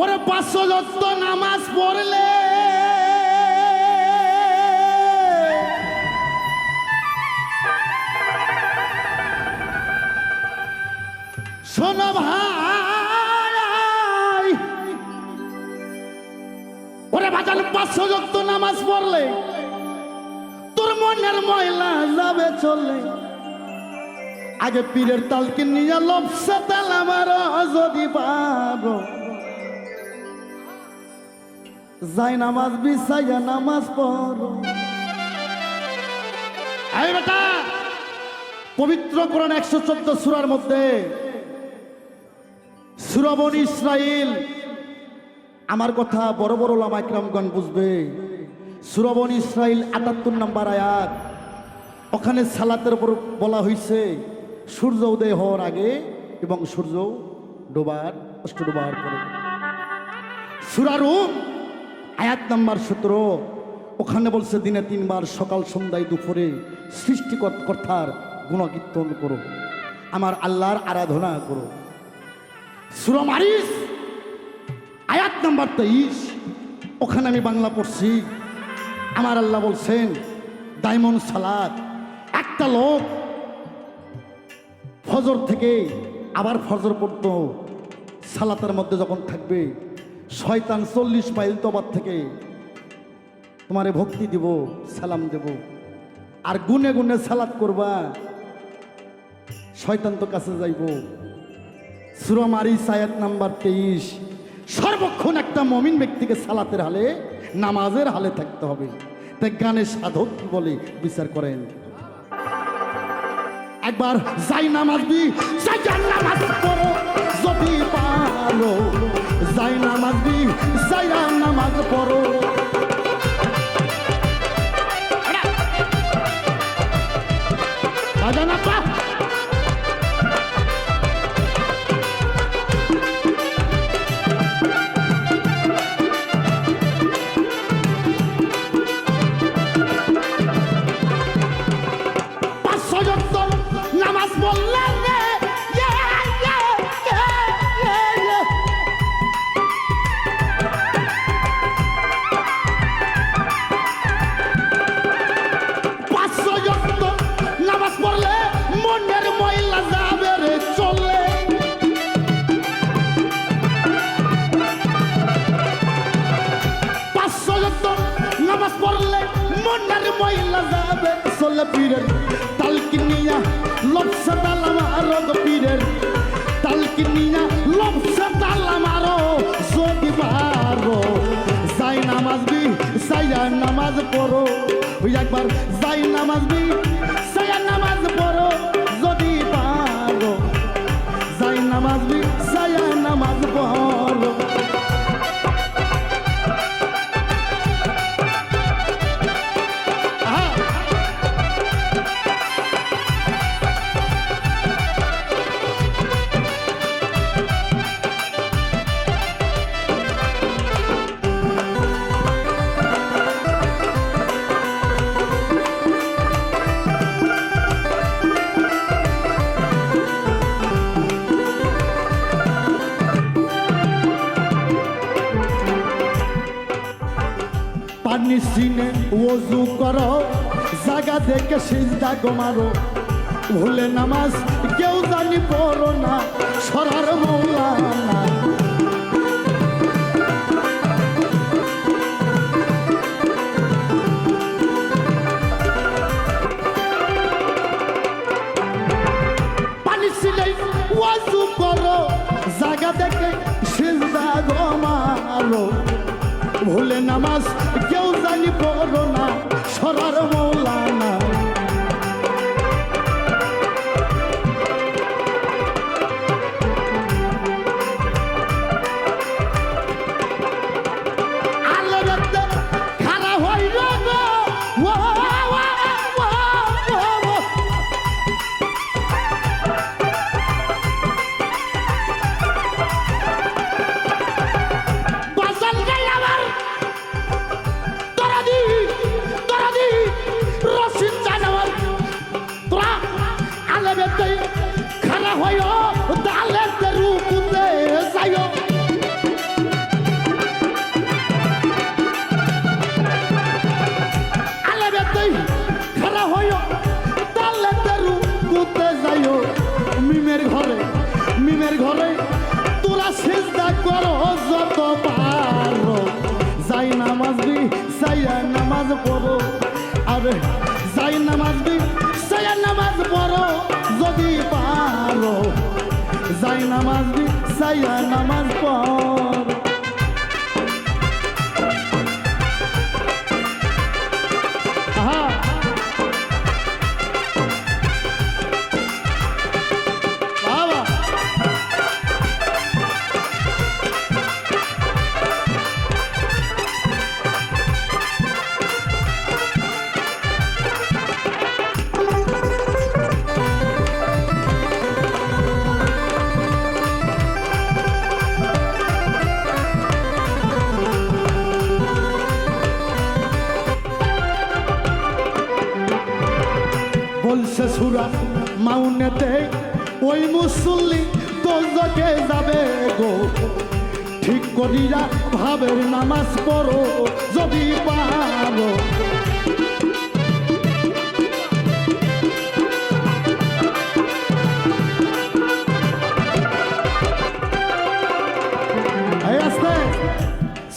ওরে 500 যত নামাজ পড়লে শোনো ভাই, ওরে বাজান 500 যত নামাজ পড়লে তোর মনের ময়লা যাবে চলে। আগে পীরের তালকে নিয়ে লবসে তাল আমার যদি পারো, যাই নামাজ বিছাইয়া নামাজ পড়ো। এই বেটা, পবিত্র কোরআন 114 সূরার মধ্যে সূরা বনী ইসরাইল, আমার কথা বড় বড় ওলামা ইকরামগণ বুঝবে। সূরা বনী ইসরাইল 78 নম্বর আয়াত, ওখানে সালাতের উপর বলা হয়েছে সূর্য উদয় হওয়ার আগে এবং সূর্য ডোবার অস্ত ডোবার পরে। সূরা রূম আয়াত নাম্বার 17, ওখানে বলছে দিনে 3 বার সকাল সন্ধ্যায় দুপুরে সৃষ্টিকর্তার গুণকীর্তন করো, আমার আল্লাহর আরাধনা করো। সূরা মারিস আয়াত নাম্বার 23, ওখানে আমি বাংলা পড়ছি। আমার আল্লাহ বলছেন দাইমন সালাত, একটা লোক ফজর থেকে আবার ফজর পড়ত সালাতের মধ্যে যখন থাকবে, শয়তান 40 মাইল তবার থেকে তোমারে ভক্তি দিব, সালাম দেব, আর গুনে গুনে সালাত করবা, শয়তান তো কাছে যাইব। সূরা মারিস আয়াত নাম্বার 23, সর্বক্ষণ একটা মমিন ব্যক্তিকে সালাতের হালে নামাজের হালে থাকতে হবে। তাই গানের সাধক কি বলে বিচার করেন। একবার যাই নামাজ বি যাই নামাজ পড়ো যদি পারো, যাই নামাজ বি যাই নামাজ পড়ো। বাজানা পা নামাজ পড়লে নামাজ পড়লে মনের ময়লা যাবে রে চলে। 500 নামাজ পড়লে মনের ময়লা যাবে চলে। পীরের তালকিনিয়া লবসা তালা মারো, পীরের তালকিনিয়া লবসা তালা মারো যদি পারো, যাই নামাজ বি সাইয়া নামাজ পড়ো। ওই একবার যাই নামাজ বি সাইয়া নামাজ পড়ো যদি পারো, যাই নামাজ বি সাইয়া নামাজ পড়ো। পানি সিনে ওযু করো, জায়গা দেখে সিজদা গো মারো, ভুলে নামাজ কেউ জানি পড়ো না, সরার মৌলানা। পানি সিনে ওযু করো, জায়গা দেখে সিজদা গো মারো, ভুলে নামাজ কেউ জানি পড়ো না, সরার মৌলানা। খারাপ হই পড়ো যত পারো যাই নামাজ সাইয়া নামাজ পড়ো আরে যাই নামাজ সাইয়া নামাজ পড়ো যদি পারো যাই নামাজ সাইয়া নামাজ পড়ো বলছে সুরা মাউনেতে ওই মুসল্লি দোজখে যাবে গো ঠিক করিয়া ভাবের নামাজ পড়ো যদি পারো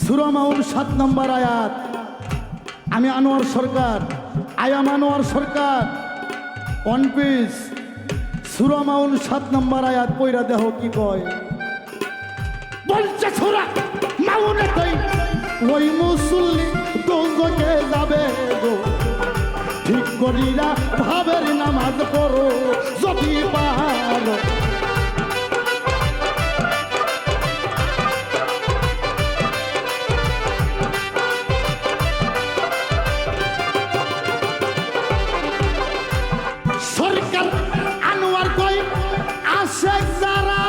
সূরা মাউন ৭ নম্বর আয়াত আমি আনোয়ার সরকার আয়াম আনোয়ার সরকার ওয়ান পিস সূরা মাউন ৭ নম্বর আয়াত পয়রা দেহ কি কয় বলছে সূরা মাউনে কই ওই মুসল্লি দোজখে যাবে গো ঠিক করিয়া ভাবের নামাজ পড়ো যদি পারো সরকার আনোয়ার কই আসে যারা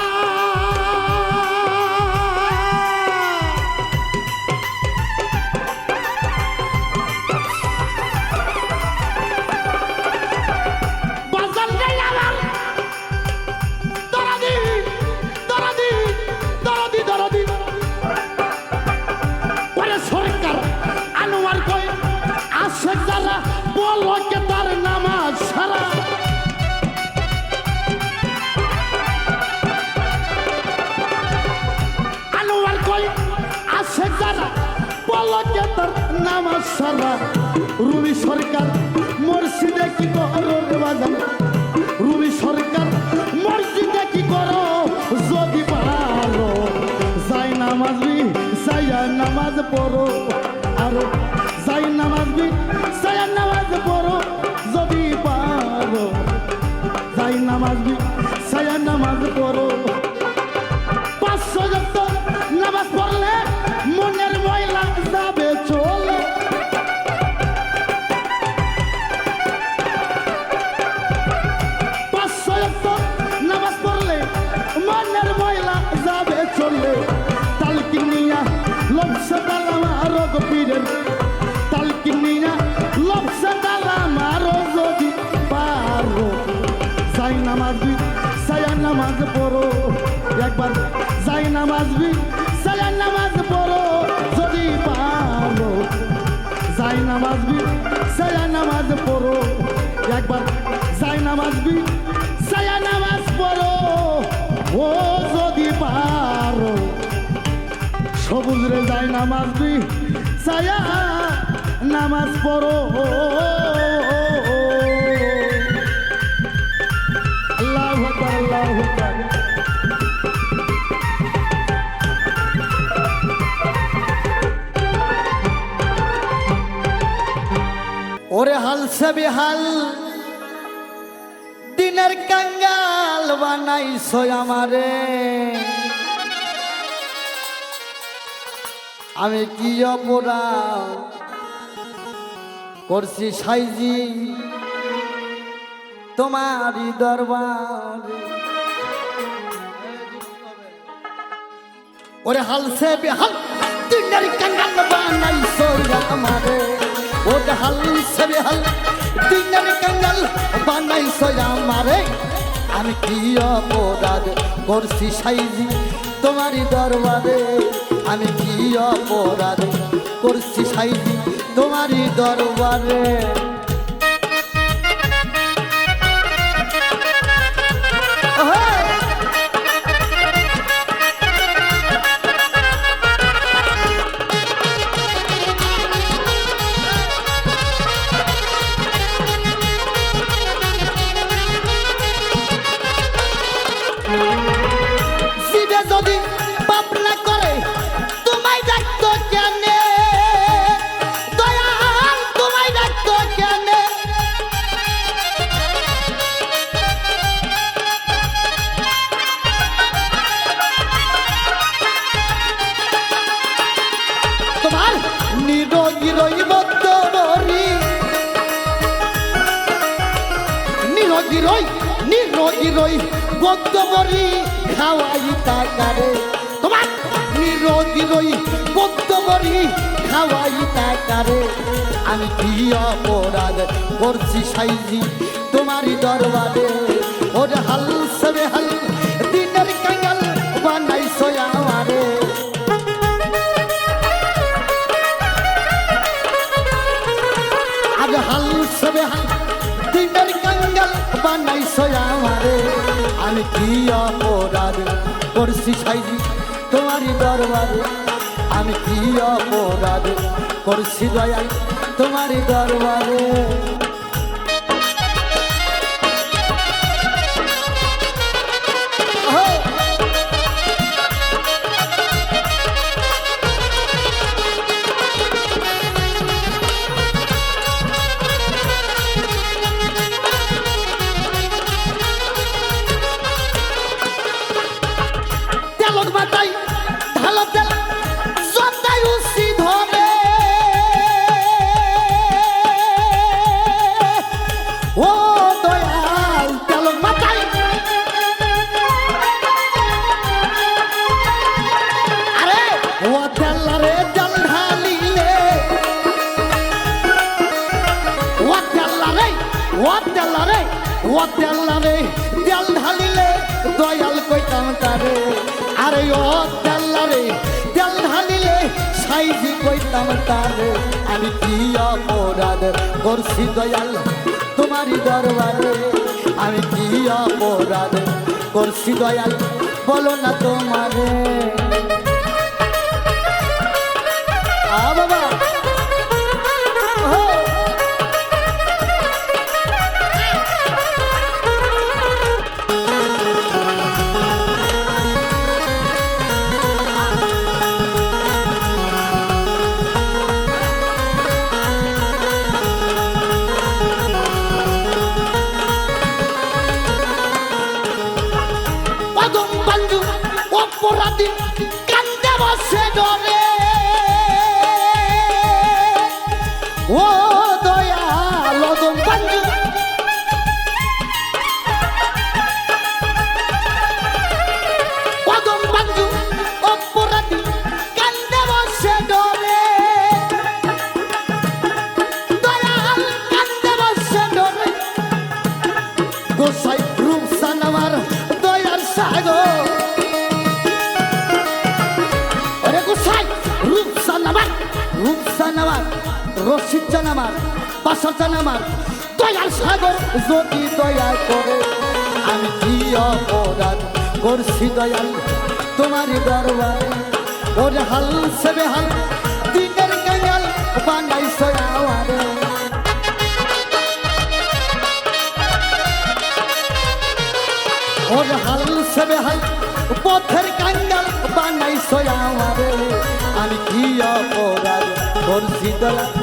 বাজার নেই আমার দরদি দরদি দরদি দরদি ওরে সরকার আনোয়ার কই আসে যারা বলো কে তার নামাজ সারা আনোয়ার কই আসে যারা বলো কে তার নামাজ সারা রুবি সরকার মসজিদে কি করো রে বাজান রুবি সরকার মসজিদে কি করো যদি পারো যাই নামাজ সাইয়া নামাজ পড়ো আর যাই নামাজ সাইয়া নামাজ পড়ো যদি পারো যাই নামাজ সাইয়া নামাজ পড়ো ৫০০ যত নামাজ পড়লে মনের ময়লা যাবে চলে ৫০০ যত নামাজ পড়লে মনের ময়লা যাবে চলে তালকিনিয়া লবসে তালা মারো গো পীরের তালকিনিয়া লবসে তালা মারো যদি পারো যাই নামাজ সাইয়া নামাজ পড়ো একবার যাই নামাজ সাইয়া নামাজ পড়ো যদি পারো যাই নামাজ সাইয়া নামাজ পড়ো একবার যাই নামাজ সাইয়া নামাজ পড়ো ও যদি পারো সবুজ রে যাই নামাজ সাইয়া নামাজ পড়ো আল্লাহু আকবার আল্লাহু আকবার ওরে হাল সে বেহাল দিনের কাঙ্গাল বানাইছো আমারে আমি কি অপরাধ করছি সাইজি তোমারই দরবারে ওরে হাল সে বেহাল দিনের কাঙ্গাল বানাইছো আমারে ওরে হাল সে বেহাল দিনের কাঙ্গাল বানাইছো আমারে আমি কি অপরাধ করছি সাইজি তোমারই দরবারে আমি কি অপরাধ করছি সাইজি তোমারই দরবারে রই বদ্ধ বরি নিরোগী রই বদ্ধ বরি খাওয়াই টাকারে তোমার নিরোগী রই বদ্ধ বরি খাওয়াই টাকারে আমি কি অপরাধ করছি সাইজি তোমারই দরবারে ওরে হাল সবে হাল দিনের কাঙ্গাল বানাইছো আমারে আজ হাল সবে হাল দিনের কাঙ্গাল বানাইছো আমারে আমি কি অপরাধ করছি সাইজি তোমারই দরবারে আমি কি অপরাধ করছি দয়াল তোমারই দরবারে তেল ঢালিলে দয়াল কইতাম তারে আরে ও তেলারে তেল ঢালিলে সাইজি কইতাম তারে আমি কি অপরাধ করছি দয়াল তোমারই দরবারে আমি কি অপরাধ করছি দয়াল বলো না তোমারে বাবা অপরাধী কান্দে বসে ডরে ও দয়াল অদম বন্ধু অদম বন্ধু অপরাধী কান্দে বসে ডরে দয়াল কান্দে বসে ডরে গোসাই রূপসান আমার দয়াল সাগর রূপসান আমার রশিদজান আমার বাসারজান আমার দয়াল সাগর যদি দয়া করে আমি কি অপরাধ করছি দয়াল তোমারই দরবারে ওরে হাল সেবে হাল দিনের কাঙ্গাল বানাইছো আমারে ওরে হাল সেবে হাল পথের কাঙ্গাল বানাইছো আমারে আমি কি অপরাধ করছি দয়াল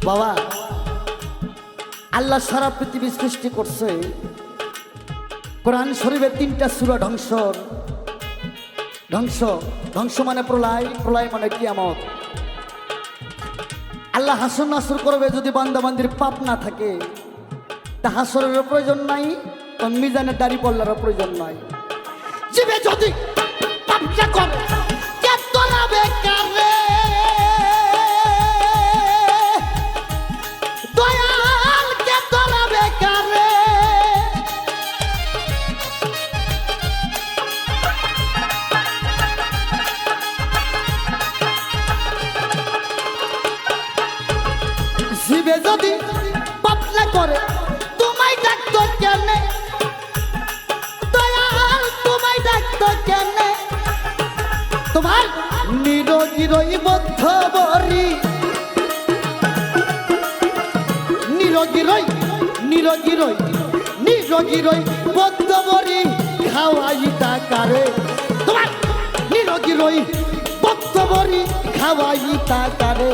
বাবা আল্লাহ সারা পৃথিবী সৃষ্টি করছে কোরআন শরীফের 3টা সূরা ধ্বংস ধ্বংস ধ্বংস মানে প্রলয় প্রলয় মানে কিয়ামত আল্লাহ হাসর নাসর করবে যদি বান্দাবান্দির পাপ না থাকে তা হাসরের প্রয়োজন নাই তো মিজানের দাড়ি পাল্লার প্রয়োজন নাই জীবে যদি পাপটা করে কে তোলাবে কারে জীবে যদি পাপ না করে তোমায় ডাকতো কেনে দয়াল তোমায় ডাকতো কেনে তোমার নিরোগী রই বদ্ধ বরি নিরোগী রই নিরোগীর ওই বদ্ধবরি খাওয়াই টাকারে তোমার নিরোগীর ওই বদ্ধবরি খাওয়াই টাকারে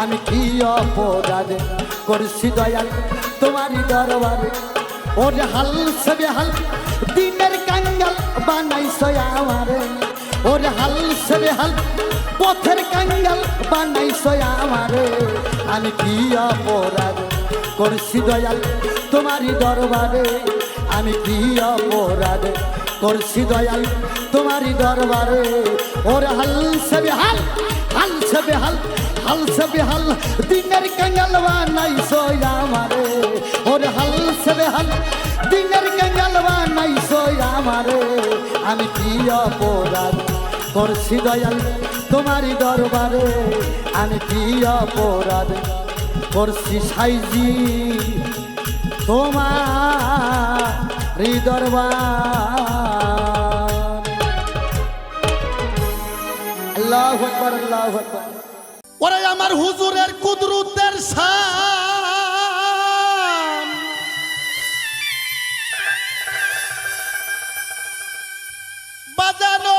আমি কি অপরাধ করছি দয়াল তোমারই দরবারে ওরে হাল সবে হাল দিনের কাঙ্গাল বানাইছো আমারে ওরে হাল সবে হাল পথের কাঙ্গাল বানাইছো আমারে আমি কি অপরাধ করছি দয়াল তোমারই দরবারে আমি কি অপরাধ করছি দয়াল তোমারই দরবারে ওরে হাল সবে হাল হাল সবে হাল হাল সবে হাল দিনের কাঙ্গাল বানাইছো আমারে ওরে হাল সবে হাল দিনের কাঙ্গাল বানাইছো আমারে আমি কি অপরাধ করছি দয়াল তোমারই দরবারে আমি কি অপরাধ করছি সাইজি তোমারই দরবার আল্লাহু আকবার আল্লাহু আকবার ওরে আমার হুজুরের কুদরতের শান বাজানো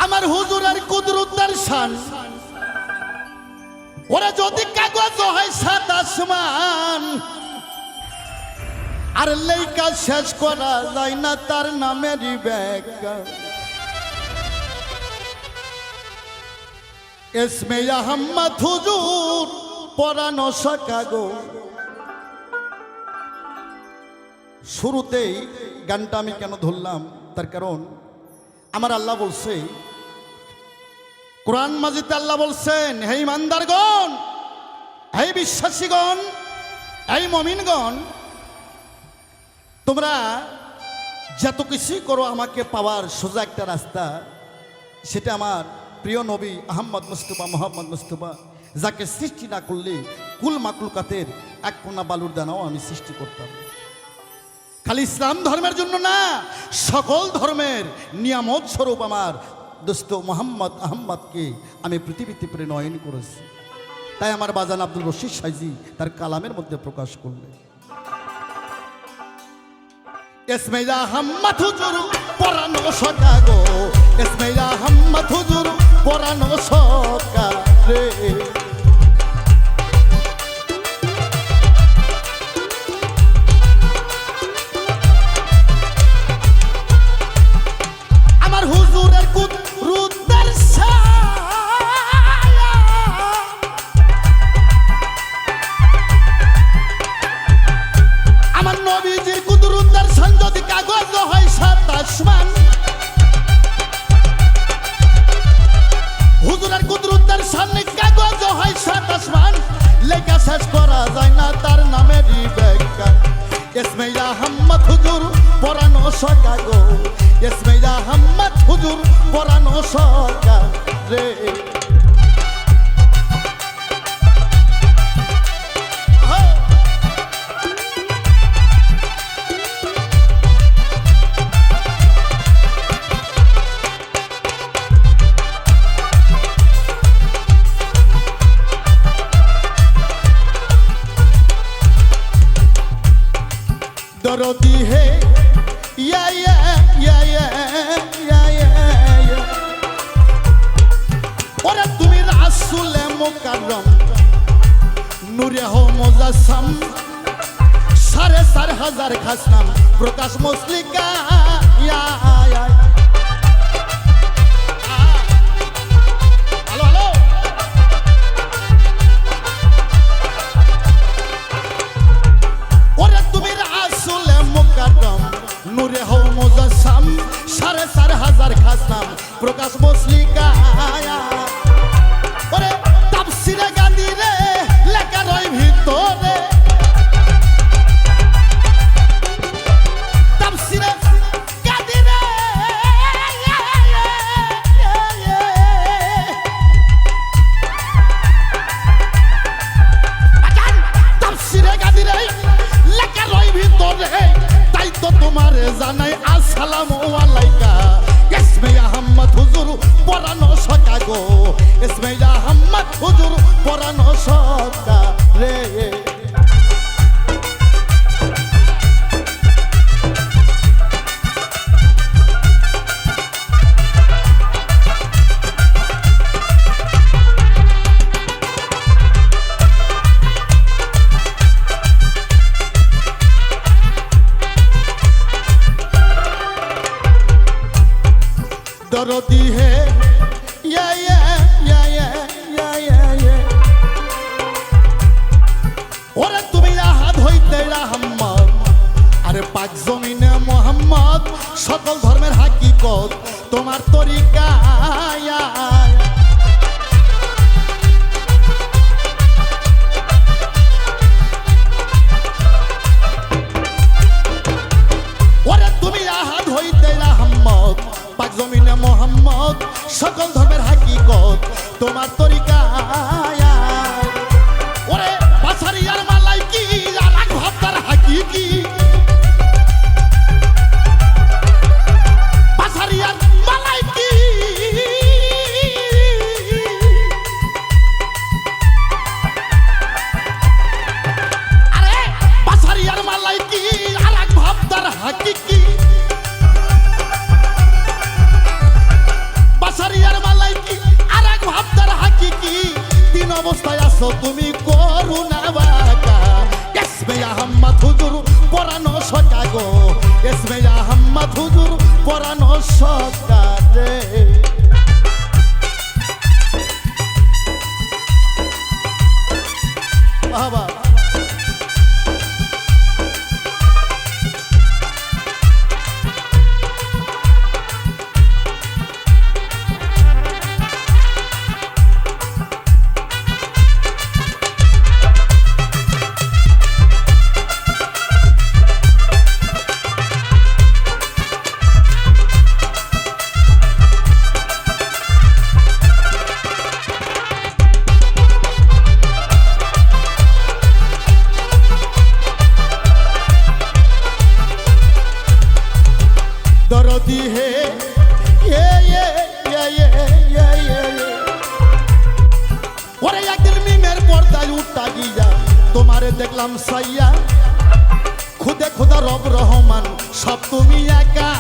আমার হুজুরের কুদরতের শান ওরে যদি কাগজ হয় সাত আসমান আর লেখা শেষ করা যায় না তার নামেরই ব্যাখ্যা এসমে আহমদ হুজুর পরানো সকাগো শুরুতেই গানটা আমি কেন ধরলাম তার কারণ আমার আল্লাহ বলছে কোরআন মাজিদে আল্লাহ বলছেন হে ইমানদারগণ হে বিশ্বাসীগণ হে মুমিনগণ তোমরা যত কিছুই করো আমাকে পাওয়ার সোজা একটা রাস্তা সেটা আমার প্রিয় নবী আহমদ মুস্তফা মোহাম্মদ মুস্তফা যাকে সৃষ্টি না করলে কুল মাকলুকাতের এক কোনা বালুর দানাও আমি সৃষ্টি করতাম খালি ইসলাম ধর্মের জন্য না সকল ধর্মের নিয়ামত স্বরূপ আমার দোস্ত মোহাম্মদ আহম্মদকে আমি পৃথিবীতে প্রেরণ করেছি তাই আমার বাজান আব্দুল রশিদ সাইজি তার কালামের মধ্যে প্রকাশ করলেন এসমে আহমদ হুজুর পরানো সকাগো এসমে আহমদ হুজুর পরানো সকারে আমার হুজুরের কুদরতের ছায়া আমার নবীজির কুদরতের শান যদি কাগজ হয় সাত আসমান হুজুরের কুদরতের সামনে কাগজ হয় সাত আসমান লেখা শেষ করা যায় না তার নামেরই ব্যাখ্যা এসমে আহমদ হুজুর পরানো সকাগো এসমে আহমদ হুজুর পরানো সকারে दरदी है या या या या या या ওরে তুমি রাসূলে মুকাররম নূরে হো মুজাসসাম সাড়ে 4000 খাস নাম প্রকাশ মুসলিকা ইয়া ইয়া হ্যালো হ্যালো ওরে তুমি রাসূলে মুকাররম নূরে হো মুজাসসাম সাড়ে 4000 খাস নাম প্রকাশ মুসলিকা ওরে তাফসীরে গাদিরে লেখা রয় ভিতরে তাফসীরে গাদিরে আজান তাফসীরে গাদিরে লেখা রয় ভিতরে তাই তো তোমারে জানাই আসসালামু আলাইকা এসমে আহমদ হুজুর পরানো সকাগো এসমে আহমদ হুজুর পরানো সকা রে। दर्दी है या या या या या या या ওরে তুমি হাত হইতে রাহমত আরে পাক জমিনে মোহাম্মদ সকল ধর্মের হাকিকত তোমার তরিকা ওরে তুমি হাত হইতে রাহমত পাক জমিনে মোহাম্মদ সকল ধর্মের হাকিকত তোমার তরিকা ওরে বাছারিয়ার মালাই কি আলাক ভাবতার হাকিকি বাছারিয়ার মালাই কি আরে বাছারিয়ার মালাই কি আলাক ভাবতার হাকিকি বাছারিয়ার মালাই কি আলাক ভাবতার হাকিকি তিন অবস্থায় আছো তুমি করুণা বাকা ইসমে আহমদ হুজুর পরানো সকা গো ইসমে আহমদ হুজুর পরানো সকা রে। বাবা दर्दी है ये ये ये ये ये ये ওরে একদিন মিমের পর্দায় উঠা গিয়া তোমারে দেখলাম সাইয়া খুদে খুদা রব রহমান সব তুমি একা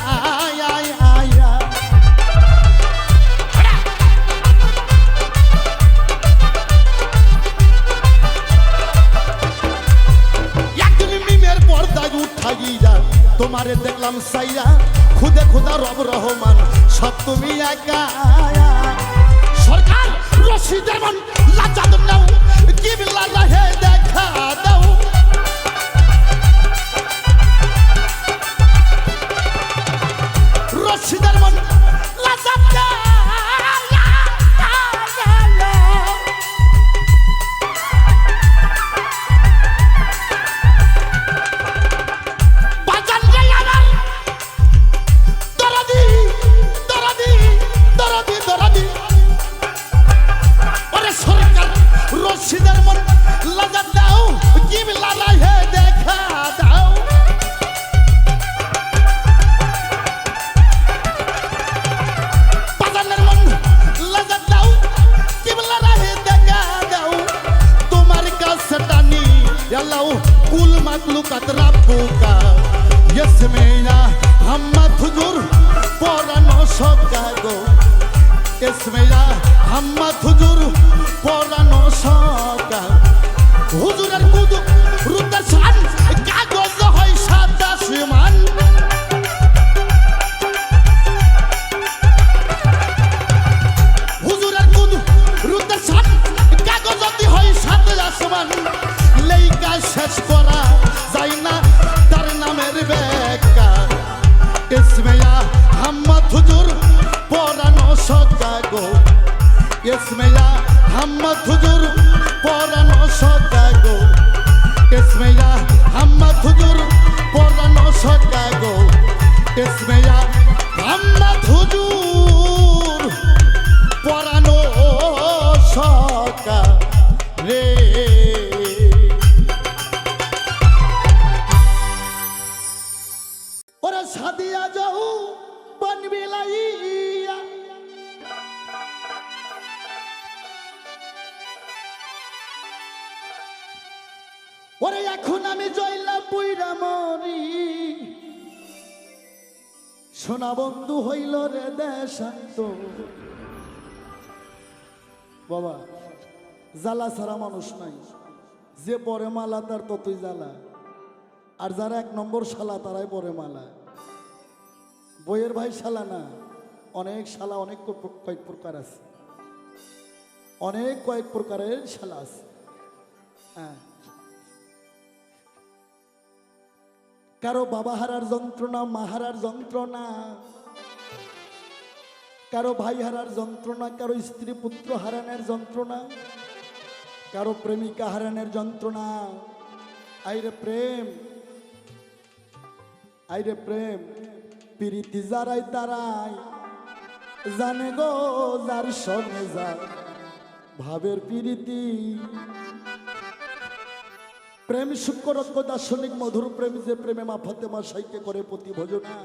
একদিন মিমের পর্দায় উঠা গিয়া তোমারে দেখলাম সাইয়া খুদে খুদা রব রহমান সব তুমি একা সরকার রশিদের মন লাজাদ নাও কিবলা রাহে দেখা দাও রশিদের মন লাজাদ নাও রশিদের মন লাগা দাও কিবলা রাহে দেখা দাও পাজানের মন লাগা দাও কিবলা রাহে দেখা দাও তোমার কাছে টানি আল্লাহ কুল মাকলুকাত রাব্বুকা ইসমে আহমদ হুজুর পরানো সকা গো ইসমে আহমদ হুজুর পরানো সকা হুজুরের কুদু রুদ্র শান কাগজ হয় সাদা সমান হুজুরের কুদু রুদ্র শান কাগজ হয় সাদা সমান লেইকা শেষ করা যায় না তার নামের ব্যাখ্যা ইসমে আহমদ হুজুর পরানো সকা গো ইসমে আহমদ হুজুর পরানো সকা গো ইসমে আহমদ হুজুর পরানো সকা গো ইসমে আহমদ হুজুর পরানো সকা রে। ওরে সাদিয়া যাও বনবিলাইয়া ওরে এখন আমি জয়লা পুইরা মরি, সোনা বন্ধু হইল রে দেশান্ত। বাবা জ্বালা ছাড়া মানুষ নাই, যে পরে মালা তার ততই জ্বালা, আর যারা এক নম্বর শালা তারাই পরে মালা। বইয়ের ভাই শালা না, অনেক শালা, অনেক কয়েক প্রকার আছে, অনেক কয়েক প্রকারের শালা আছে। হ্যাঁ, কারো বাবা হারার যন্ত্রণা, মা হারার যন্ত্রণা, কারো ভাই হারার যন্ত্রণা, কারো স্ত্রী পুত্র হারানোর যন্ত্রণা, কারো প্রেমিকা হারানোর যন্ত্রণা। আইরে প্রেম, আইরে প্রেম, প্রীতি যারাই তারাই জানে গো, যার সঙ্গে যায় ভাবের প্রীতি। প্রেম শুক্রজ্ঞ দার্শনিক মধুর প্রেম, যে প্রেমে মা ফাতেমা সাইকে করে প্রতি ভোজনা,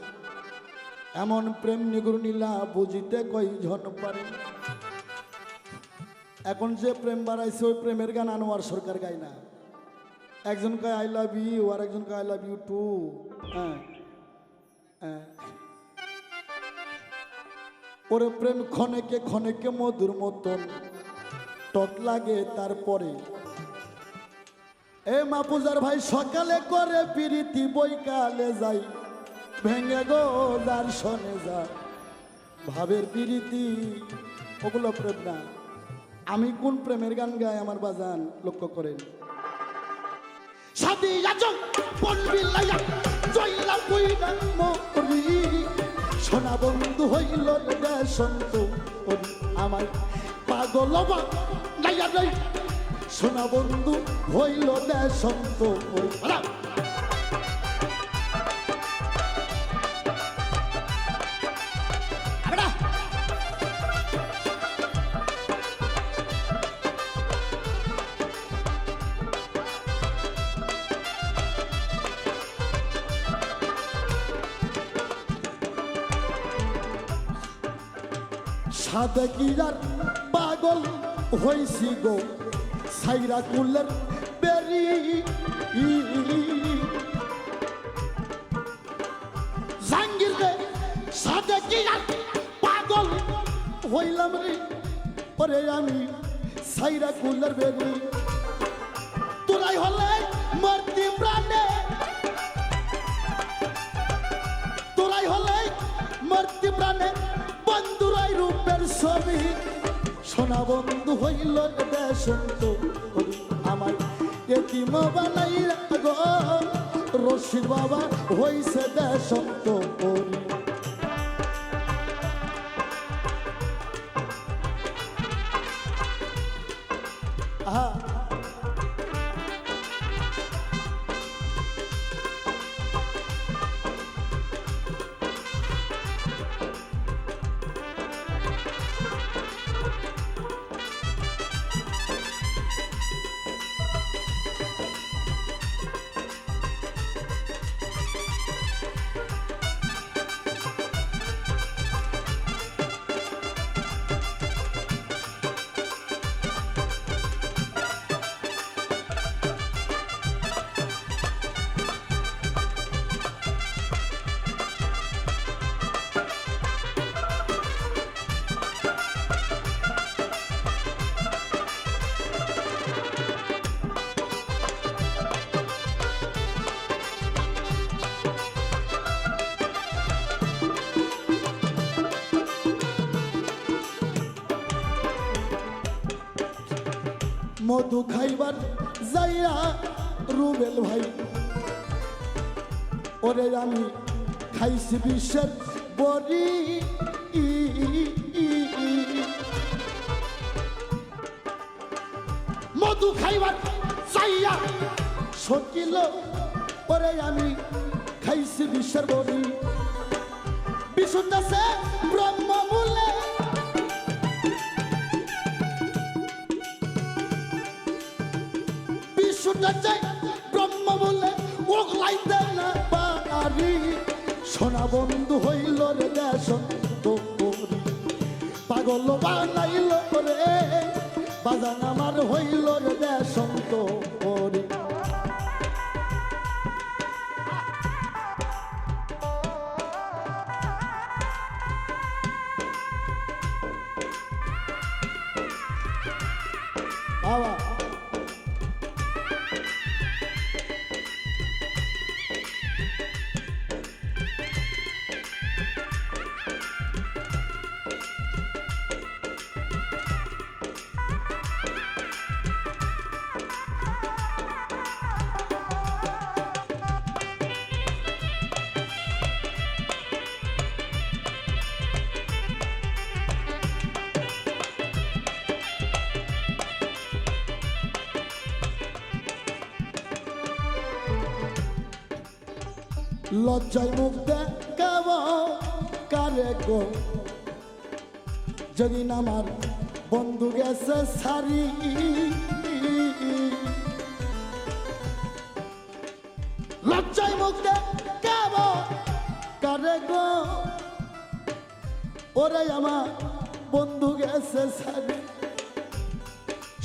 এমন প্রেম নিগুর নীলা বুঝিতে কয়জন পারে। এখন যে প্রেম বাড়াইছে ওই প্রেমের গান আনোয়ার সরকার গায় না। একজন কয় আই লাভ ইউ, আর একজন কয় আই লাভ ইউ টু। হ্যাঁ, ওরে প্রেম ক্ষণেকে ক্ষণেকে মধুর মতন টক লাগে। তারপরে এ মাপুজার ভাই সকালে করে প্রীতি, বৈকালে যাই ভেঙে গো, যার শোনে যা ভাবের প্রীতি। ওগুলো প্রেম না। আমি কোন প্রেমের গান গাই আমার বাজান লক্ষ্য করেন। সাদি আজম পনবিলাইয়া জয়লা বুইরা মরি, সোনা বন্ধু হইল দেশন্ত আমার পাগল লাইয়া যাই, সোনা বন্ধু হইল দেশন্ত। সাদা কিরার পাগল হইছি গো, সাইরা কুলের বেরি জাঙ্গির রে, সাদা কিরার পাগল হইলাম রে, পরে আমি সাইরা কুলের বেরি। তোরাই হলে মর্তি প্রাণে, তোরাই হলে মর্তি প্রাণে, বন্ধুরাই রূপের ছবি। সোনা বন্ধু হইল দেশন্ত আমার এতিম বানাই গো, রশিদ বাবা হইছে দেশন্ত পরি। আহা, মধু খাইবার যাইয়া রুবেল ভাই, ওরে আমি খাইছি বিশ্বের বড়ি। মধু খাইবার যাইয়া সকিল, ওরে আমি খাইছি বিশ্বের বড়ি। বিশুদ্ধ সে ব্রহ্ম বলে, ব্রহ্ম বলে ওগলাইতে না পারি। সোনা বন্ধু হইল রে দেশন্ত পরি, পাগল বানাইল রে বাজান আমার হইল রে দেশন্ত পরি। বাবা লজ্জায় মুখ দেখাব কারে গো যেদিন আমার বন্ধু গেছে সারি লজ্জায় মুখ দেখাব কারে গো ওরে আমার বন্ধু গেছে সারি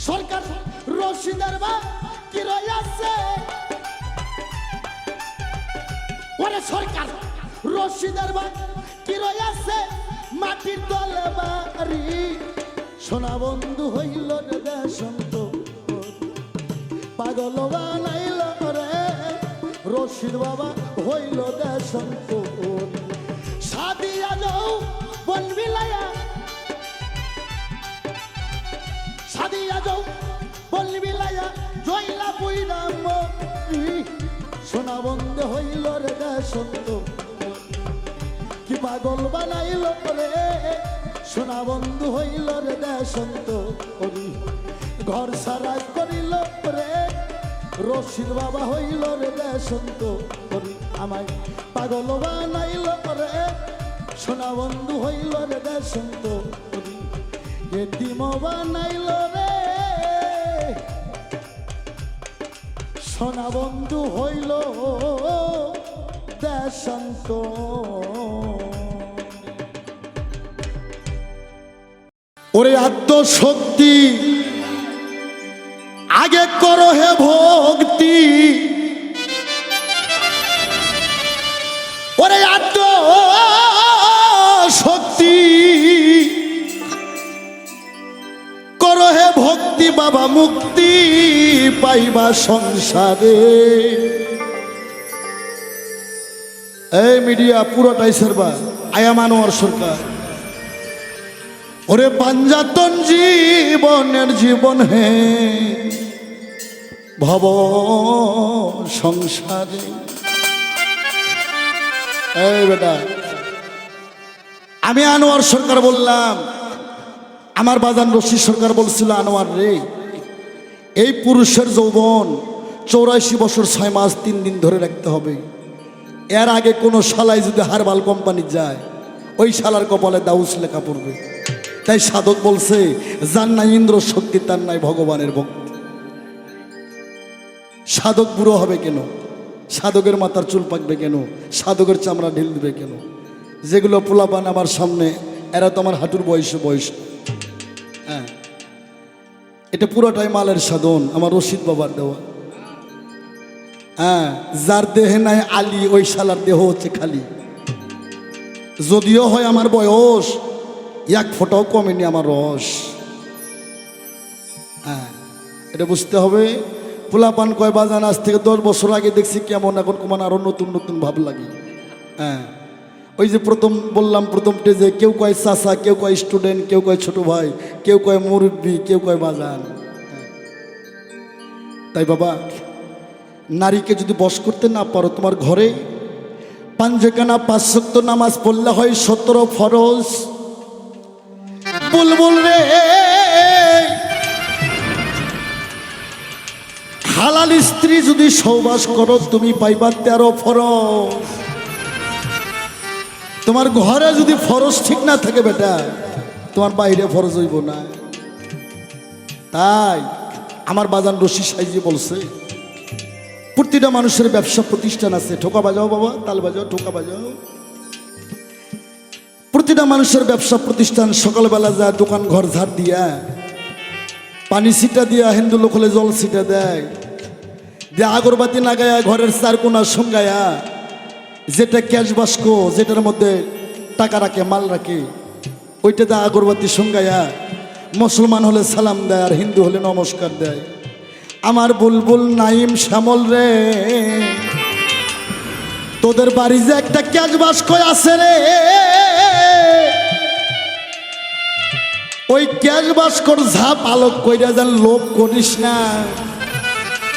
সরকার রশিদের বা কি রয়েছে ওরে সরকার রশিদের বা কি রয়েছে মাটির তলে বাড়ি সোনা বন্ধু হইল রে দেশন্ত পাগল বানাইল রে রশিদ বাবা হইল দেশন্ত সাদিয়া যাও বন বিলায়া সাদিয়া যাও বন বিলায়া জয়লা পুইরাম সোনা বন্ধু হইল রে দেশন্ত কি পাগল বানাইল রে সোনা বন্ধু হইল রে দেশন্ত ঘর সারা করিল রে রশিদ বাবা হইল রে দেশন্ত আমায় পাগল বানাইল রে সোনা বন্ধু হইল রে দেশন্ত এতিম বানাইল রে সোনা বন্ধু হইল দেশান্ত ওরে আত্মশক্তি আগে করো হে ভক্তি ওরে আত্মশক্তি করো হে ভক্তি বাবা মুক্তি পাইবা সংসারে এই মিডিয়া পুরোটাই সারবা আয়া মানোয়ার সরকার ওরে পাঞ্জাতন জীবনের জীবন হে ভব সংসারে এই বেটা আমি আনোয়ার সরকার বললাম আমার বাজান রশিদ সরকার বলছিল আনোয়ার রে এই পুরুষের যৌবন 84 বছর 6 মাস 3 দিন ধরে রাখতে হবে এর আগে কোনো শালায় যদি হারবাল কোম্পানি যায় ওই শালার কপালে দাউস লেখা পড়বে তাই সাধক বলছে যার নাই ইন্দ্র শক্তি তার নাই ভগবানের ভক্তি সাধক বুড়ো হবে কেন সাধকের মাথার চুল পাকবে কেন সাধকের চামড়া ঢিল দিবে কেন যেগুলো পোলাপান আমার সামনে এরা তো আমার হাঁটুর বয়স হ্যাঁ এটা পুরোটাই মালের সাধন আমার রশিদ বাবার দেওয়া হ্যাঁ যার দেহে নাই আলী ওই শালার দেহ হচ্ছে খালি যদিও হয় আমার বয়স এক ফোঁটাও কমেনি আমার রস হ্যাঁ এটা বুঝতে হবে পোলাপান কয় বাজান আজ থেকে 10 বছর আগে দেখছি কেমন এখন কমান আরো নতুন নতুন ভাব লাগে হ্যাঁ ওই যে প্রথম বললাম প্রথম স্টেজে কেউ কয় চাচা কেউ কয় স্টুডেন্ট কেউ কয় ছোট ভাই কেউ কয় মুরব্বী কেউ কয় বাজান তাই বাবা নারীকে যদি বশ করতে না পারো তোমার ঘরে পাঞ্জেখানা 5 ওয়াক্ত নামাজ পড়লে হয় 17 ফরজ বুলবুল রে হালাল স্ত্রী যদি সহবাস করো তুমি পাইবা 13 ফরজ তোমার ঘরে যদি ফরজ ঠিক না থাকে বেটা তোমার বাইরে ফরজ হইব না তাই আমার বাজান রশিদ সাইজি বলছে প্রতিটা মানুষের ব্যবসা প্রতিষ্ঠান আছে ঠোকা বাজাও বাবা তাল বাজাও ঠোকা বাজাও প্রতিটা মানুষের ব্যবসা প্রতিষ্ঠান সকালবেলা যায় দোকান ঘর ঝাড় দিয়া পানি ছিটা দিয়া হিন্দু লোক হলে জল ছিটা দেয় দিয়ে আগরবাতি লাগায়া ঘরের 4 কোণা সঙ্গায়া যেটা ক্যাশ বাস্ক যেটার মধ্যে টাকা রাখে মাল রাখে ওইটাতে আগরবাতি সঙ্গায়া মুসলমান হলে সালাম দেয় আর হিন্দু হলে নমস্কার দেয়। আমার বুলবুল নাইম শ্যামল রে, তোদের বাড়ি যে একটা ক্যাচ বাস্কয় আছে রে, ওই ক্যাচ বাস্কর ঝাপ আলোক কইরা যেন লোভ করিস না।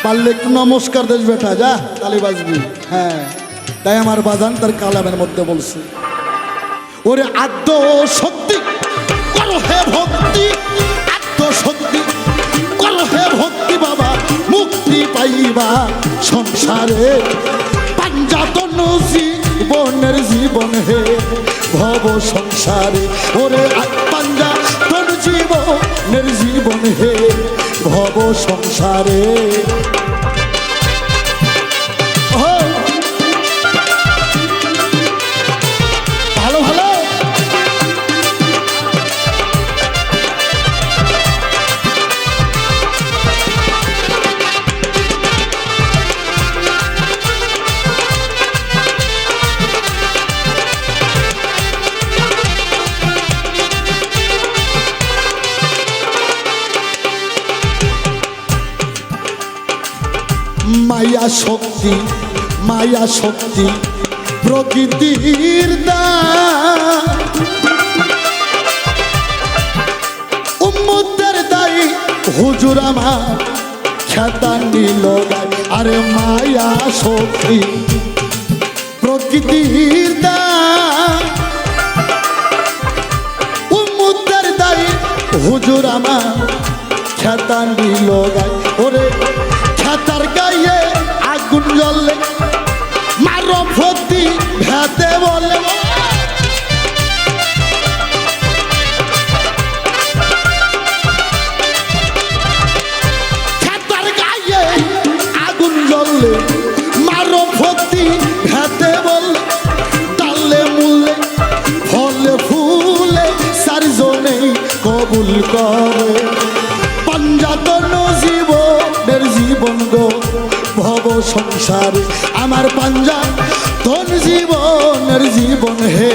পারলে একটু নমস্কার দেশ বেটা, যা তালি বাজবি। হ্যাঁ, তাই আমার বাজান তার কালামের মধ্যে বলছে, ওরে আদ্য শক্তি করো হে ভক্তি, আদ্য শক্তি করো হে ভক্তি বাবা, মুক্তি পাইবা সংসারে। পাঞ্জাতন জীবনের জীবন হে ভব সংসারে, ওরে পাঞ্জাতন জীবনের জীবন হে ভব সংসারে। ভালো ভালো মায়া শক্তি, মায়া শক্তি প্রকৃতির দান, উম্মতের দায়ী হুজুর আমার খ্যাতানি লগাই। আরে মায়া শক্তি প্রকৃতির দান, উম্মতের দায়ী হুজুর আমার খ্যাতানি লগাই। ওরে খ্যাতার গায়ে আগুন জ্বললে মারফতি ভেতে বলে, খ্যাতার গায়ে আগুন জ্বললে মারফতি ভেতে বলে, ডালে মূলে ফলে ফুলে চারজনেই কবুল করে। পাঞ্জাতন জীবনের জীবন গো ভব সংসারে, আমার পাঞ্জাতন জীবনের জীবন হে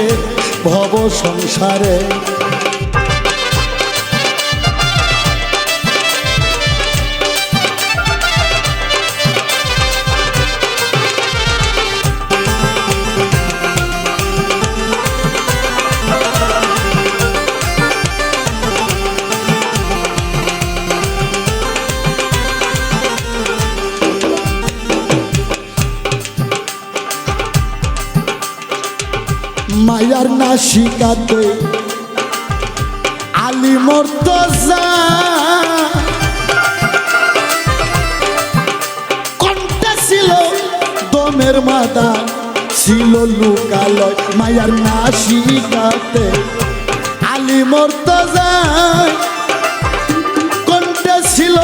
ভব সংসারে। মায়ার নাসিকাতে আলী মুর্তজা, কণ্ঠে ছিল দমের মাদা, ছিল লুকালয়। মায়ার নাসিকাতে আলী মুর্তজা, কণ্ঠে ছিল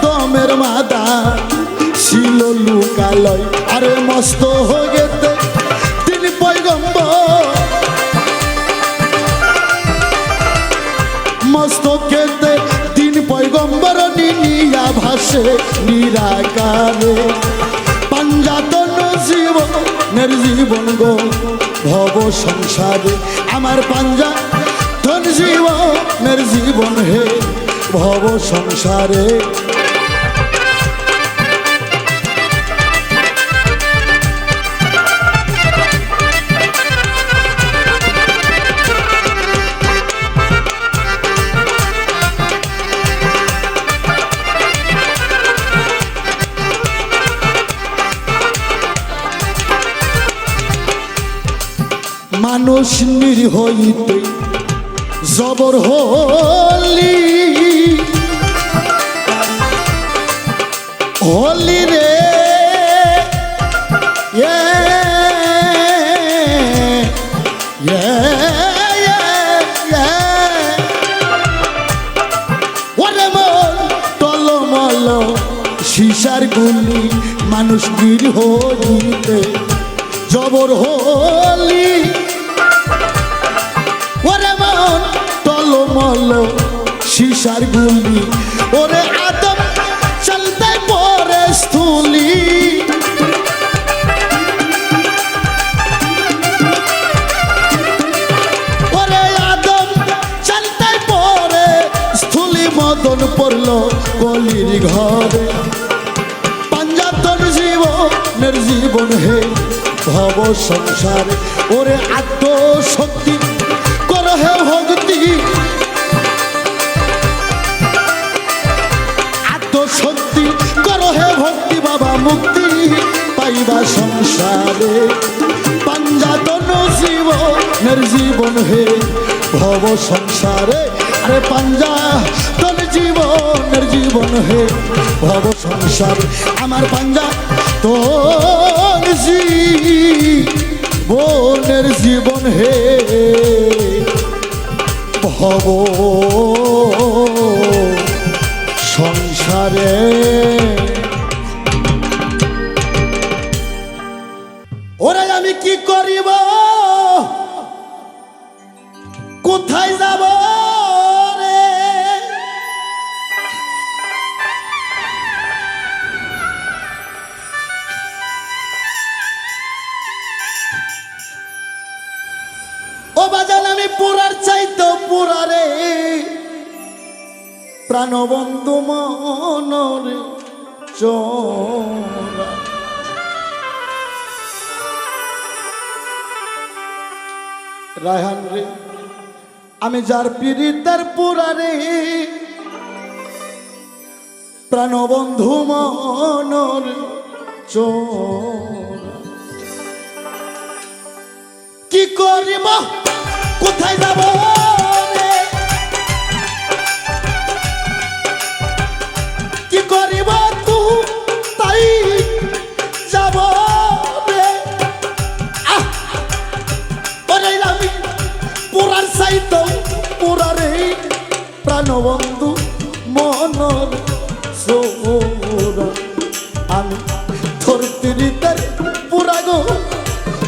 দমের মাদা, ছিল লুকালয়। আরে মস্ত হয়ে গেতে তিনি পয়গম্বর, মস্তকেতে তিন পয়গম্বর নিয়া ভাসে নিরাকারে। পাঞ্জাতন জীবনের জীবন গো ভব সংসারে, আমার পাঞ্জাতন জীবনের জীবন হে ভব সংসারে। মানুষ নিরীহ হইতে জবর হলি, হলি রে ওরে মন টলমল শিশার গুলি, মানুষ নিরীহ হইতে জবর হলি। ওরে মন টলমল শিশার গুলি, ওরে আদম চলতে পরে স্থুলি। ওরে আদম চলতে পরে স্থুলি। রে পাঞ্জাতন জীবনের জীবন হে ভব সংসারে ওরে আত্মশক্তি কর হে ভক্তি আত্মশক্তি কর হে ভক্তি বাবা মুক্তি পাইবা সংসারে পাঞ্জাতন জীবনের জীবন হে ভব সংসারে আরে পাঞ্জাতন জীবনের জীবন হে ভব সংসার আমার পাঞ্জাতন জীবনের জীবন হে ভব সংসারে ওরে আমি কি করিব কোথায় যাব রে ও বাজান আমি পুরার চাইতো পুরা রে প্রাণবন্ধু মনরে চোরা রায়হান রে আমি যার পীড়িতের পুরারে প্রাণবন্ধু মনর চোরা কি করিব কোথায় যাব রে কি করিব তু তাই যাব রে ওরে আমি পুরার সাইতো পুরারে প্রাণবন্ধু মনর সোরা আমি তোর পীড়িতের পুরা গো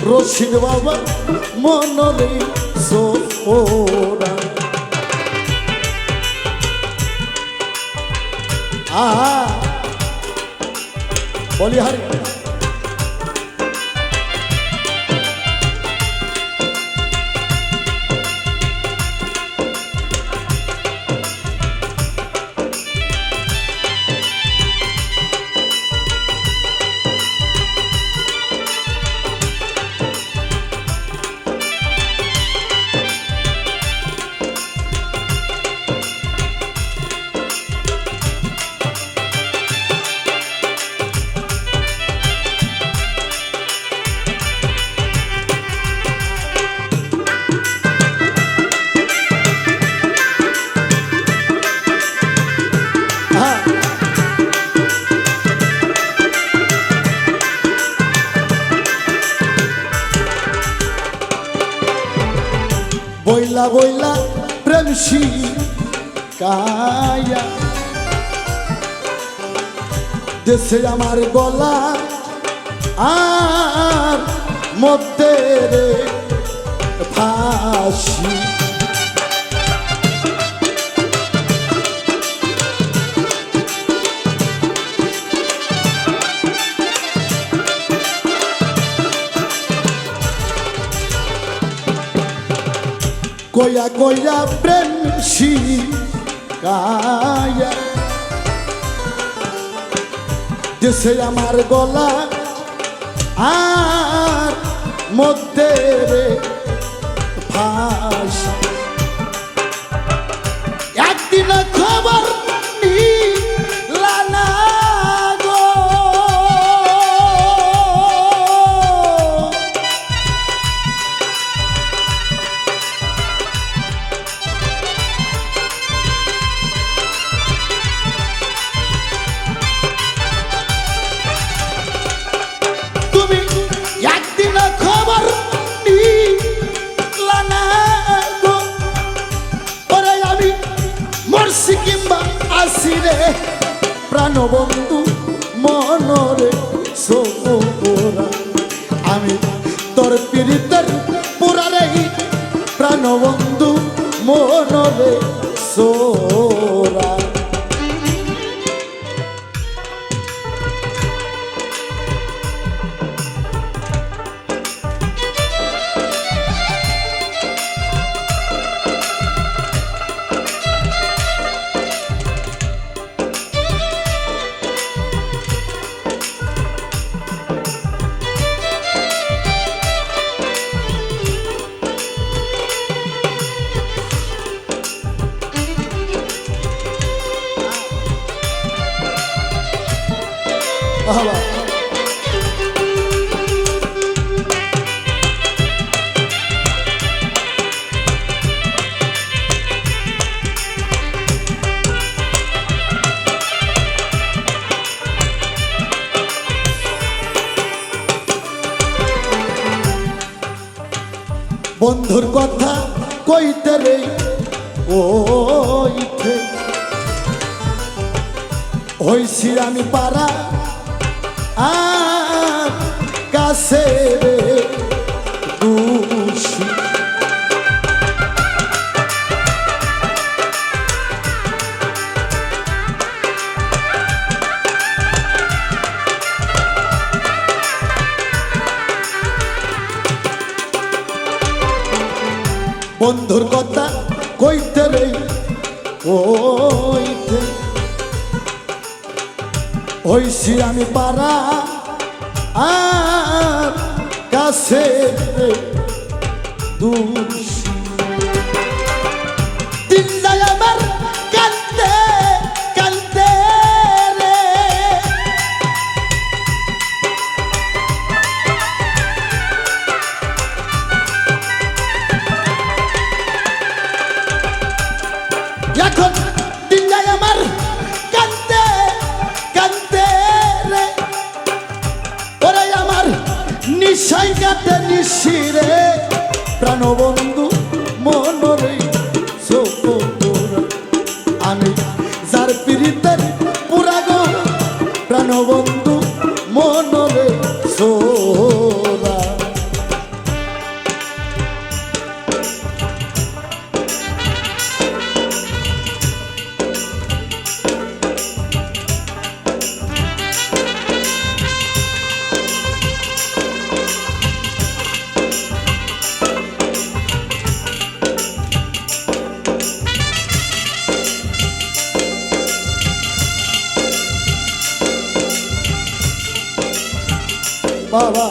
রশিদ বাবা মনরে সোরা বলি হারি বইলা বইলা প্রেম শিকায়া দেশে আমার গলা আর মধ্যে রে ফাঁসি কয়া কয়া প্রেম শিকায়া দেশে আমার গলা আর মধ্যে রে ফাঁসি একদিন খবর নিলা না গো আসিরে প্রাণবন্ধু মনরে সোরা আমি তোর পীড়িতের পুরারে প্রাণবন্ধু মনরে সোরা বাবা বন্ধুর কথা কইতে রে ওইঠে হইছি আমি পারা আর কাছে রে দুষি বন্ধুর কথা কইতে রে ওইতে হইছি আমি পারা আর কাছে দুষি দিনটা আমার কান্দে কান্দে রে এখন দিনটাই আমার কান্দে কান্দে রে ওরে আমার নিশাই কাটে নিশিরে প্রাণবন্ধু মনরে আমি যার পীড়িতের পুরা গো প্রাণবন্ধু মনরে সোরা বাবা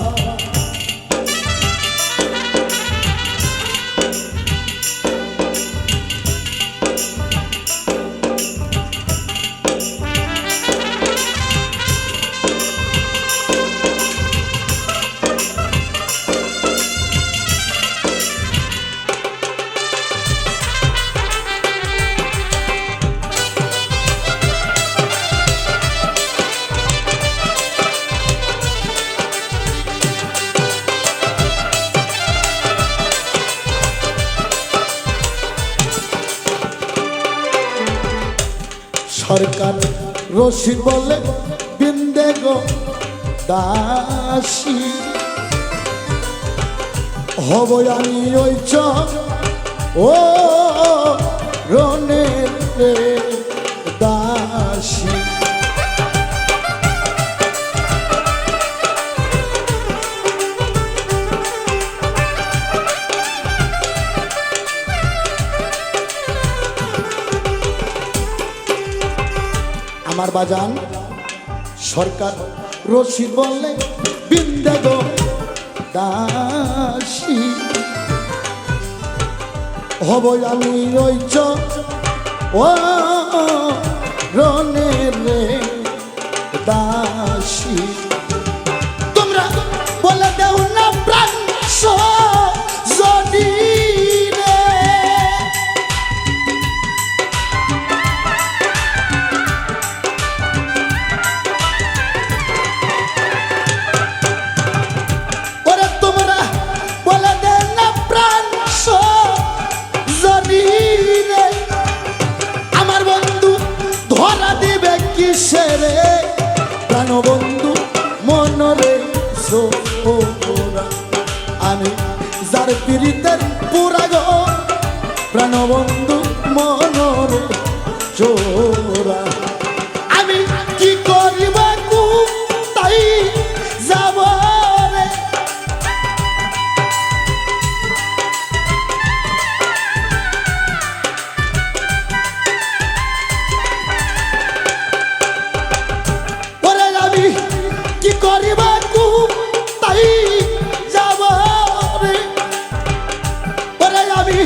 সরকার রশিদ বলে বিন্দে গো দাসী হব আমি ওই চক ও রনের দাসী আমার বাজান সরকার রশিদ বললে বিন্দে গো দাসী হব আমি ওই চক ও রনের দাসী তোমরা বলে দেও না প্রাণ যদি প্রাণবন্ধু মনরে সোরা আমি যার পীড়িতের পুরা গো প্রাণবন্ধু মনরে চোরা আমি কি করিব তাই যাব রে কি করিব তাই যাব রে ওরে আমি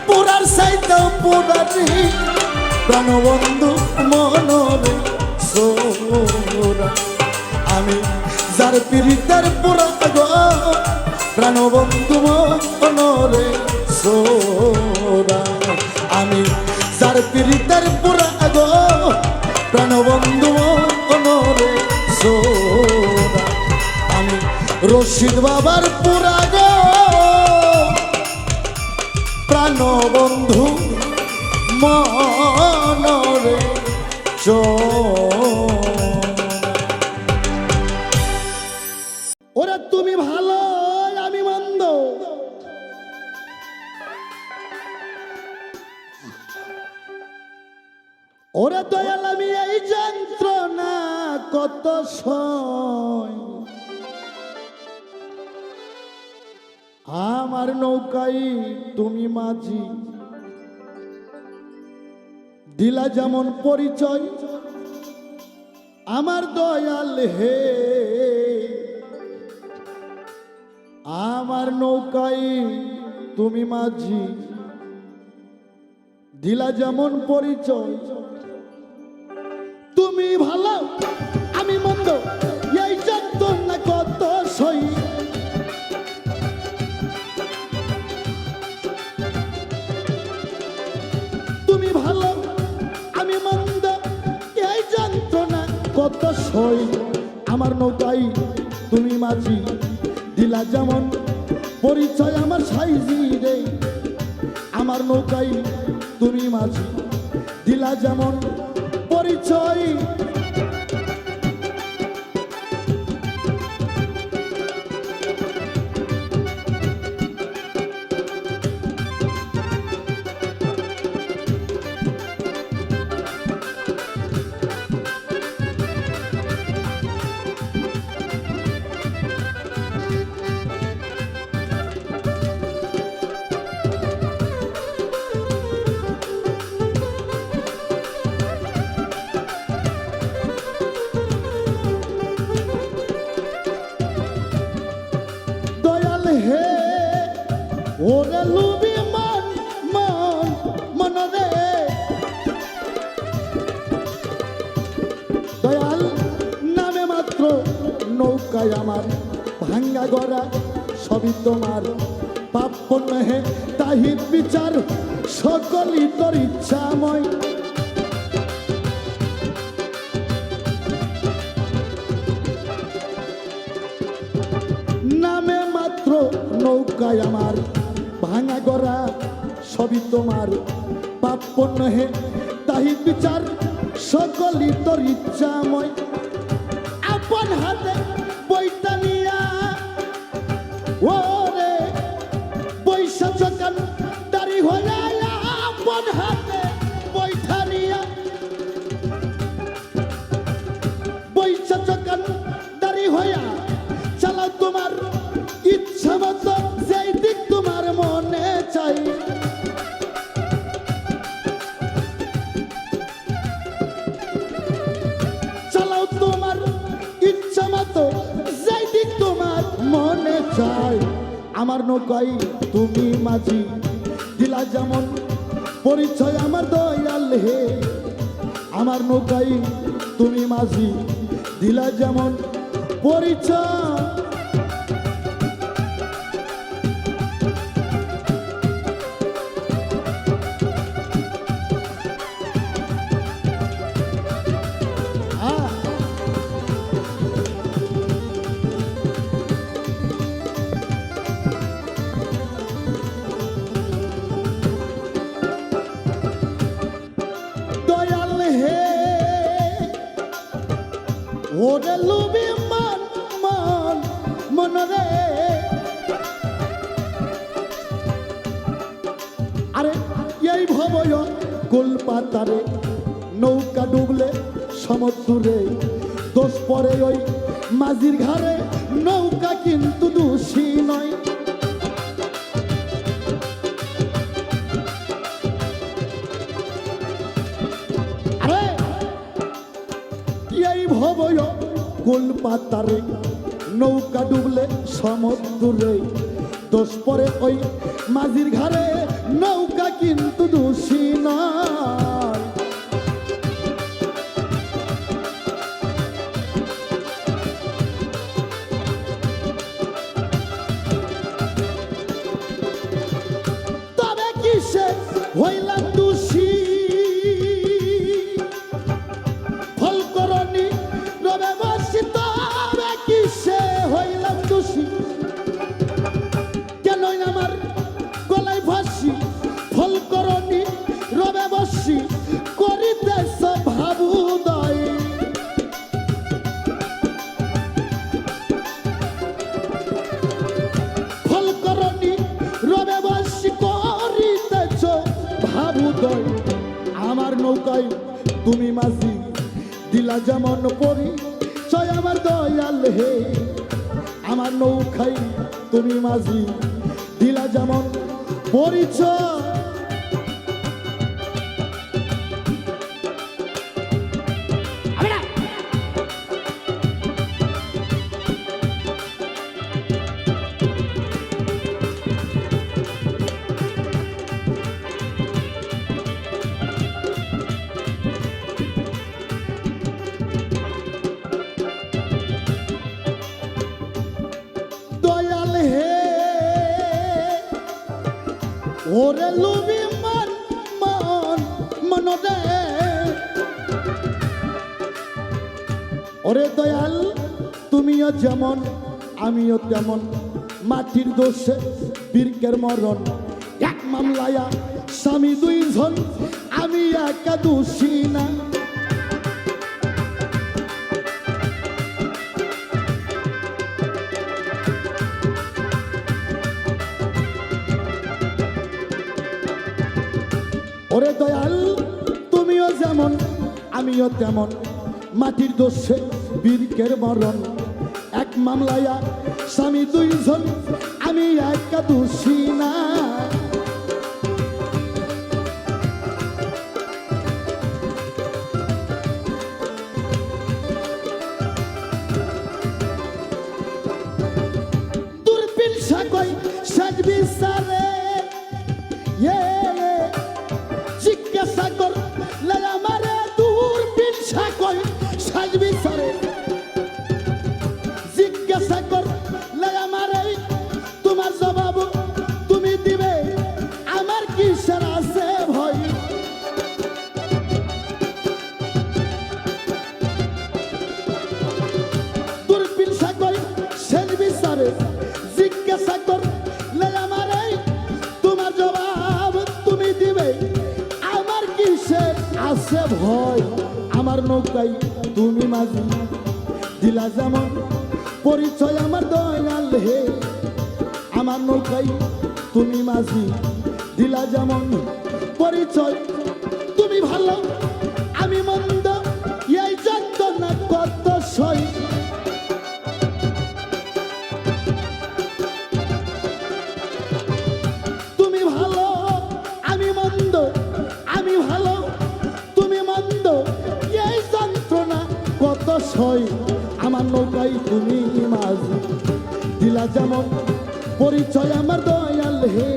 পুরার সাইতে পুরারি প্রাণবন্ধু মনরে সোরা আমি যার পীড়িতের পুরা গো প্রাণবন্ধু মনরে সোরা আমি যার পীড়িতের পুরা গো প্রাণবন্ধু মনরে সোরা আমি রশিদ বাবার পুরা গো প্রাণবন্ধু মনরে ওরা তুমি ভালো আমি মন্দ ওরা দয়াল আমি এই যন্ত্রণা কত সয় আমার নৌকায় তুমি মাঝি দিলা যেমন পরিচয় আমার দয়াল হে আমার নৌকায় তুমি মাঝি দিলা যেমন পরিচয় তুমি ভালো আমি মন্দ এই যন্ত্রণা কত সই তুমি ভালো আমি মন্দ এই যন্ত্রণা কত সই আমার নৌকায় তুমি মাঝি দিলা যেমন পরিচয় আমার সাইজি রে আমার নৌকায় তুমি মাঝি দিলা যেমন পরিচয় হে ওরে লুবি মন মন মনরে দয়াল নামে মাত্র নৌকায় আমার ভাঙ্গা গড়া সবই তোমার পাপ পুণ্য হে তাহির বিচার সকলই তোর ইচ্ছাময় নামে মাত্র নৌকায় আমার ভাঙা গড়া সবই তোমার পাপ পুণ্য হে তাহি বিচার সকলই তোর ইচ্ছাময় আপন হাতে বইটা নিয়া ওরে বৈশা চকান দাড়ি হইয়া আপন হাতে বইটা নিয়া বৈশা চকান দাড়ি হইয়া চালাও তোমার ইচ্ছা মতো যেই দিক তোমার মনে চাই চালাও তোমার ইচ্ছা মতো যেই দিক তোমার মনে চাই আমার নৌকায় তুমি মাঝি দিলা যেমন পরিচয় আমার দয়াল হে আমার নৌকায় তুমি মাঝি দিলা যেমন পরিচয় দয়াল হে ওরে লুবি মন মন মনরে আরে এই ভবয় কলপাতারে নৌকা ডুবলে সমুদ্রে দোষ পরে ওই মাঝির ঘাড়ে নৌকা কিন্তু দোষী নয় আরে এই ভবয় কলপাতারে নৌকা ডুবলে সমুদ্রে দোষ পরে ওই মাঝির ঘাড়ে নৌকা কিন্তু দোষী নয় তুমি মাঝি দিলা যেমন পরিচয় আমার দয়াল হে আমার নৌকাই তুমি মাঝি দিলা যেমন পরিচয় ওরে লুবি মন মন মনরে ওরে দয়াল তুমিও যেমন আমিও তেমন মাটির দোষে বীরকের মরণ এক মামলায়া স্বামী দুইজন আমি একা দোষী না ওরে দয়াল তুমিও যেমন আমিও তেমন মাটির দোষে বীরকের মরণ এক মামলায়া স্বামী দুইজন আমি একা দোষী না দূরবীন সাকই সাজ বিচারে জিজ্ঞাসা কর আমারে দূরবীন সাকই সাজ বিচারে জিজ্ঞাসা কর আমারে তোমার জবাব তুমি দিবে আমার কিসের আছে ভয় দূরবীন সাকই সাজ বিচারে জিজ্ঞাসা কর আমারে তোমার জবাব তুমি দিবে আমার কিসের আছে ভয় আমার নৌকাই তুমি মাঝি দিলা যেমন পরিচয় আমার দয়াল হে আমার নৌকাই তুমি মাঝি দিলা যেমন পরিচয় তুমি ভালো আমি মন্দ এই যন্ত্রণা কত সই তুমি ভালো আমি মন্দ আমি ভালো তুমি মন্দ এই যন্ত্রণা কত সই আমার নৌকাই তুমি মাঝি দিলা যেমন পরিচয় আমার দয়াল হে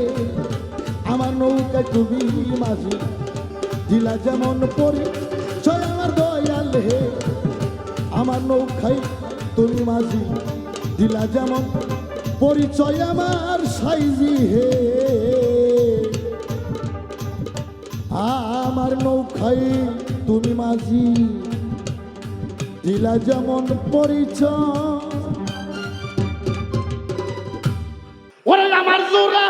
আমার নৌকায় তুমি মাঝি দিলা যেমন পরিচয় আমার দয়াল হে আমার নৌকায় তুমি মাঝি দিলা যেমন পরিচয় আমার সাইজি হে আমার নৌকায় তুমি মাঝি দিলা যেমন পরিচয় ওরে আমার জোড়া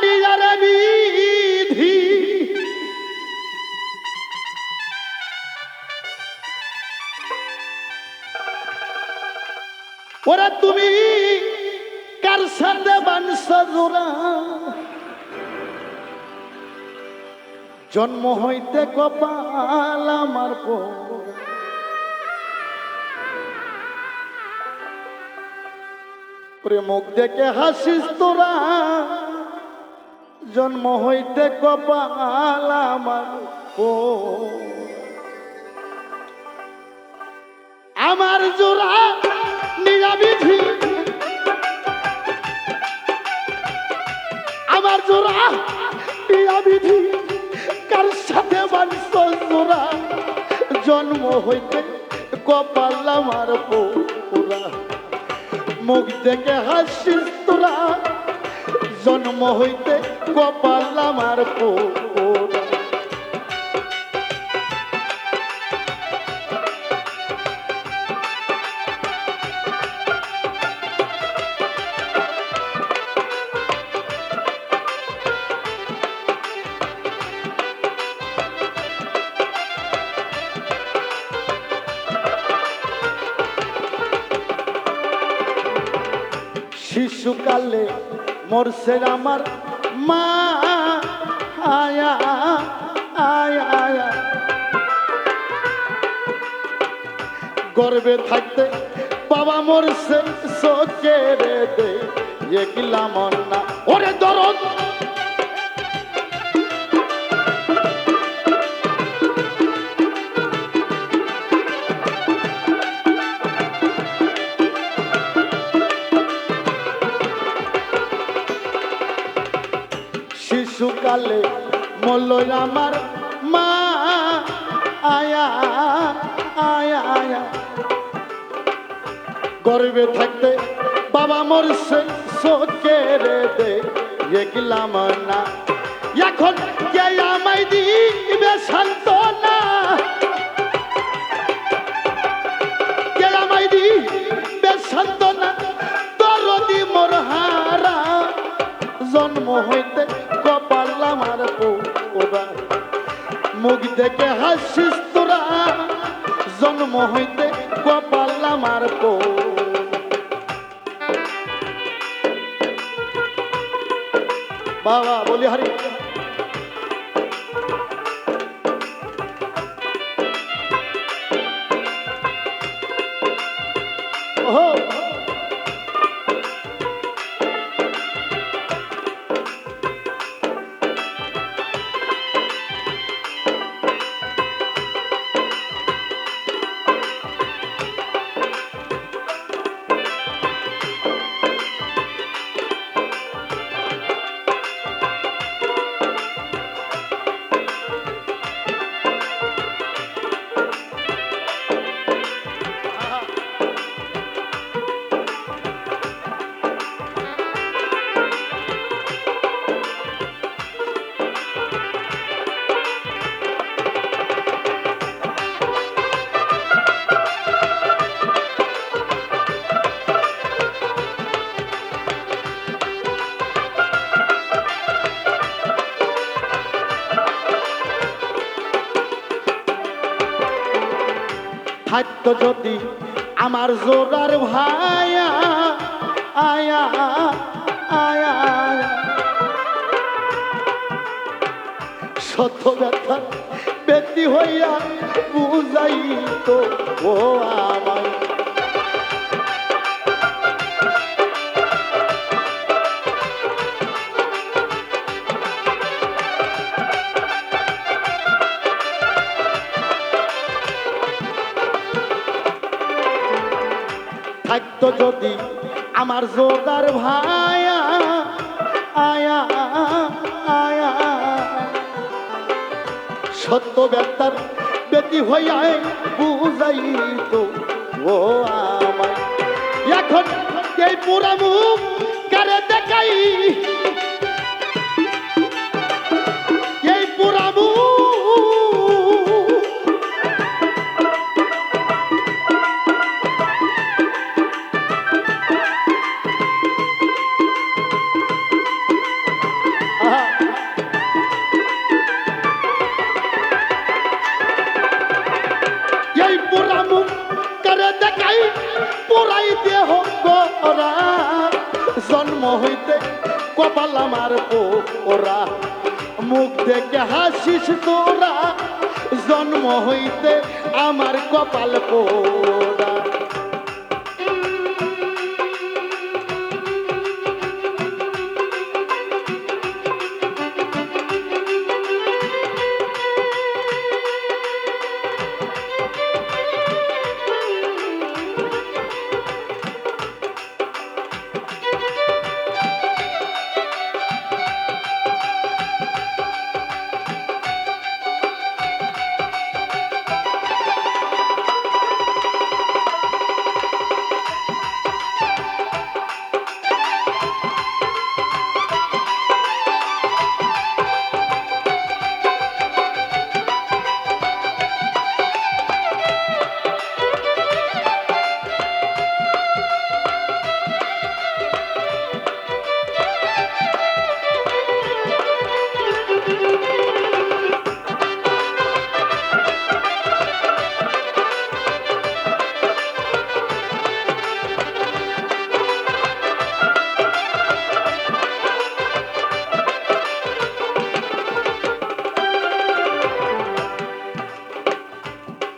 দিয়ারে বিধি ওরে তুমি কার সাথে বানছ জোড়া জন্ম হইতে কপাল আমার মুখ দেখে হাসিস তোরা জন্ম হইতে কপাল আমার আমার জোড়া নিরাবিধি আমার জোড়া নিরাবিধি কার সাথে বানছ জোড়া জন্ম হইতে কপাল আমার পোড়া মুখ দেখে হাসিস তোরা জন্ম হইতে কপাল আমার পোড়া শিশুকালে মরছে আমার মা আয়া আয়া আয়া গর্বে থাকতে বাবা মরছে চোখের দেখলাম না ওরে দরদ শিশুকালে মল্ল আমার মা আয়া আয়া আয়া গর্বে থাকতে বাবা মরছে চোখের দেখলাম না এখন কে আমায় দিবে সান্ত্বনা কে আমায় দিবে সান্ত্বনা দরদি মোর হারা জন্ম হইতে কপাল আমার পোড়া মুখ দেখে হাসিস তোরা জন্ম হইতে কপাল আমার বাবা বলি হারি ওহো থাকতো যদি আমার জোরার ভায়া আয়া আয়া শত ব্যথা ব্যক্তি হইয়া বুঝাই তো ও আমায় থাকতো যদি আমার জোরদার ভায়া আয়া আয়া সত্য ব্যথার বেটি হইয়া বুঝাই তো ও আমায় এখন এই পুরা মুখ কারে দেখাই এই পুরা মুখ জন্ম হইতে কপাল আমার পোড়া মুখ দেখে হাসিস তোরা জন্ম হইতে আমার কপাল পোড়া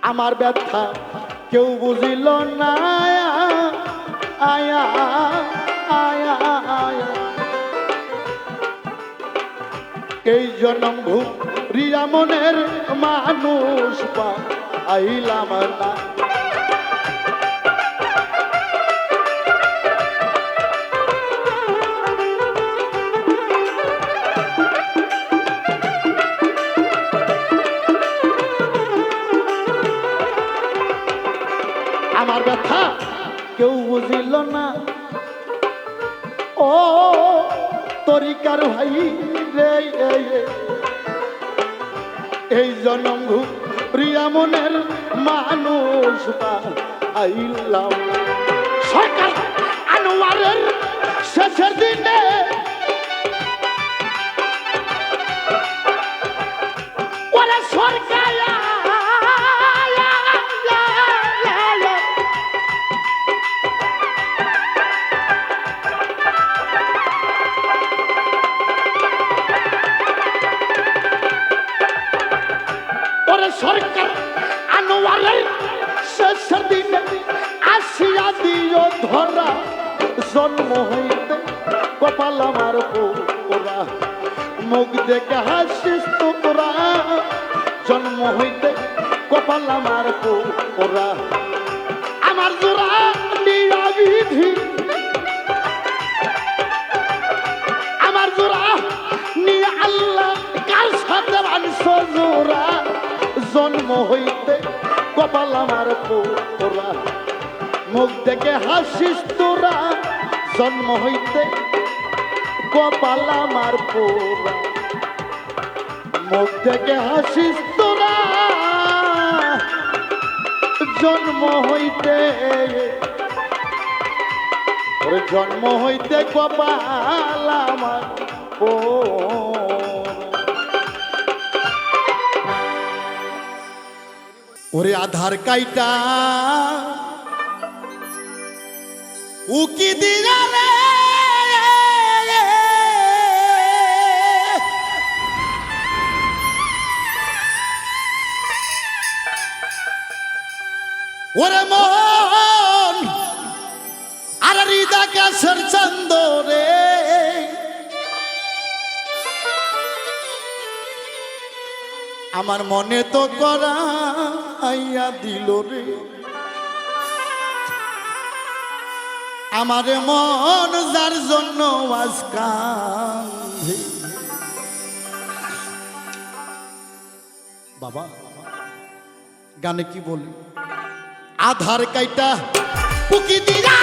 আমার ব্যথা কেউ বুঝিল না আয়া আয়া আয়া এই জনম ঘুরিয়া মনের মানুষ আইলাম না আমার ব্যথা কেউ বুঝিল না ও তরিকার ভাই রে এই জনম ঘুরিয়া মনের মানুষ আইলাম সরকার আনোয়ারের শেষের দিনে ওরা সরকার সরকার আনোয়ারের শেষের দিনে আসিয়া দিও ধরা জন্ম হইতে কপাল আমার পোড়া মুখ দেখে হাসিস তোরা জন্ম হইতে কপাল আমার পোড়া আমার জোড়া নিয়া বিধি আমার জোড়া নিয়ে আল্লাহ কার সাথে আনছ জোড়া জন্ম হইতে কপাল আমার পোড়া মুখ দেখে হাসিস তোরা জন্ম হইতে কপাল আমার পোড়া মুখ দেখে হাসিস তোরা জন্ম হইতে জন্ম হইতে কপাল আমার ওরে আধার কাইটা উকি দিলা রে ওরে মন আর হৃদা কাছের চন্দ রে আমার মনে তো করা আইয়া দিল রে আমারে মন যার জন্য আজ কাঁদে বাবা গানে কি বলি আধার কাইটা পুকি দিলা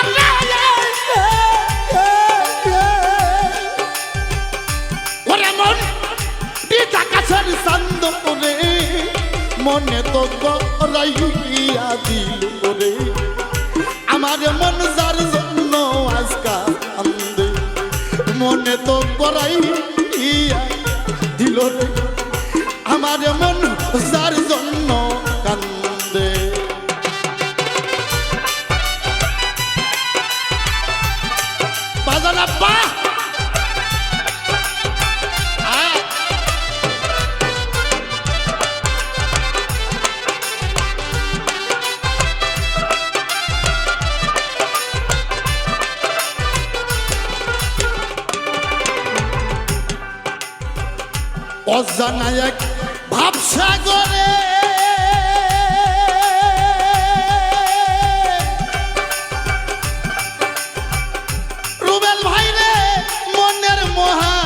ওরে মন দিদা কাছের চন্দ রে মনে তো করাইয়া দিল রে আমার মন যার জন্য আজকা কান্দে মনে তো করাইয়া দিল রে আমার মন যার জন্য কান্দে বাজানা পা অজানা এক ভাবসাগরে রুবেল ভাই রে মনের মহা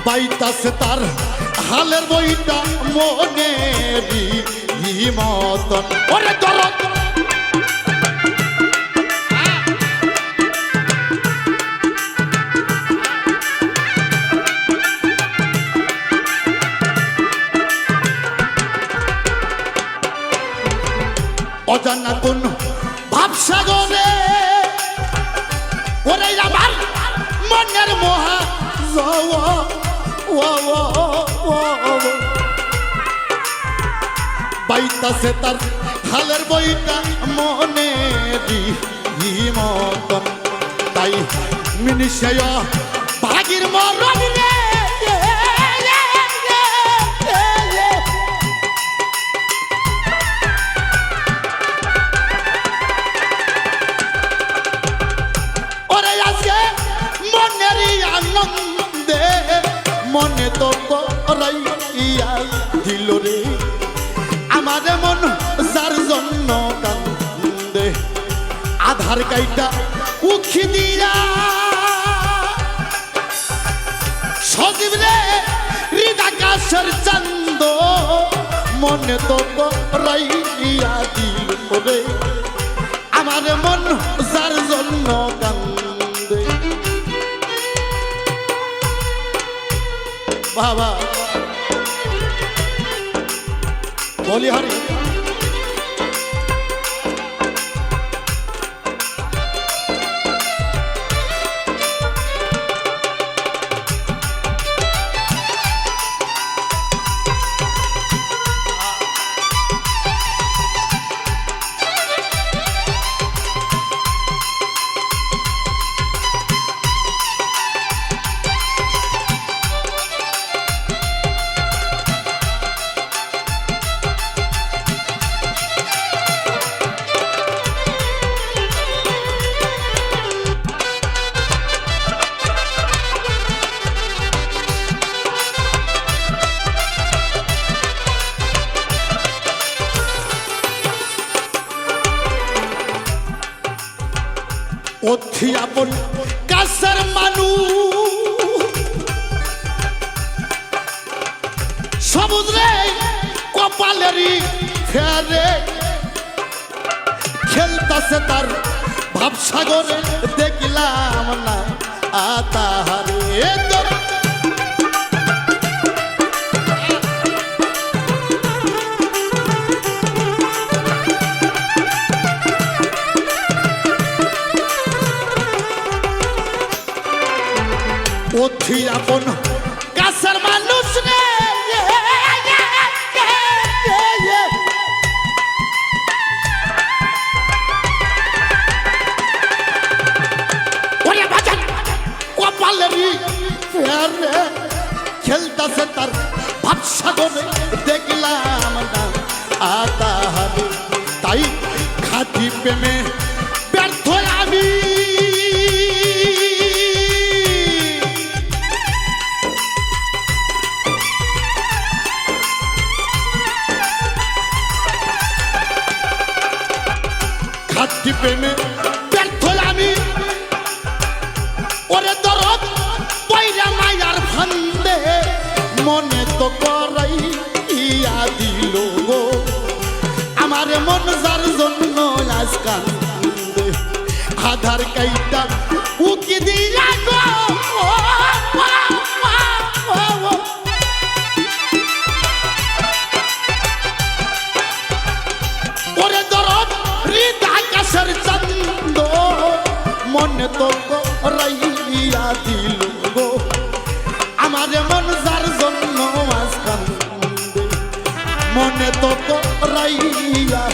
পাইতাছে তার হালের বইটা মনের মতন ওরে দরদ অজানা কোন ভাবসাগরে ওরে আমার মনের মহা পাইতাছে তার হালের বইটা মনের মতন তাই মিনিষয় ভাগির মরণ রে দিল রে আমার মন যার জন্য কান্দে আধার কাইটা উখি দিয়া সজীব রে হৃদাকাশের চান্দ মনে তো করাইয়া দিল রে আমার মন যার জন্য কান্দে বাবা বলি হরি অথি আপন কাছের মানুষ সবুজ রে কপালেরই ফেরে খেলতাছে তার ভাবসাগরে দেখলাম না তাহারে অথি আপন কাছের মানুষ রে কপালেরই ফেরে খেলতাছে তার ভাবসাগরে দেখলাম না তাহারে তাই খাঁটি প্রেমে ব্যর্থ আমি খাঁটি প্রেমে ব্যর্থ আমি ওরে দরদ পয়রা মায়ার ফান্দে মনে তো করাইয়া দিল গো আমার মন যার জন্য আজ কান্দে আধার কাইটা উকি দিয়া গো ওরে দরদ হৃদাকাশের চান্দ মনে তো করাইয়া দিল গো আমার মন যার জন্য আজ কান্দে মনে তো করাইয়া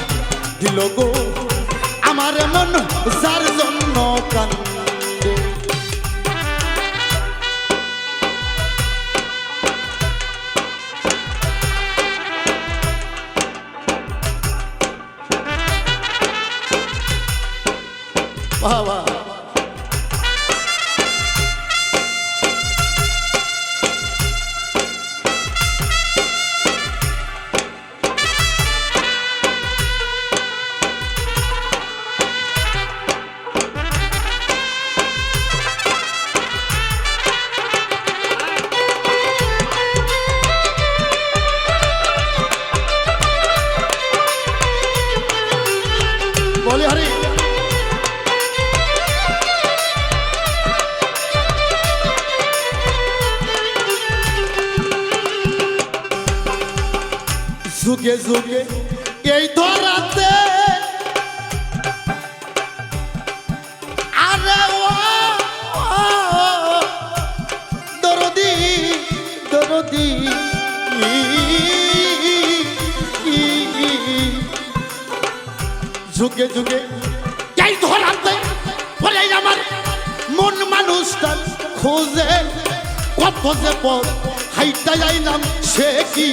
দিল গো আমার মন যার জন্য কান্দে বাবা বলি হরি যুগে যুগে এই ধরাতে আরে দরদি দরদি যুগে যুগে এই ধরাতে বলে আমার মন মানুষটা খোঁজে কত যে পথ হাইটা যাইলাম সে কি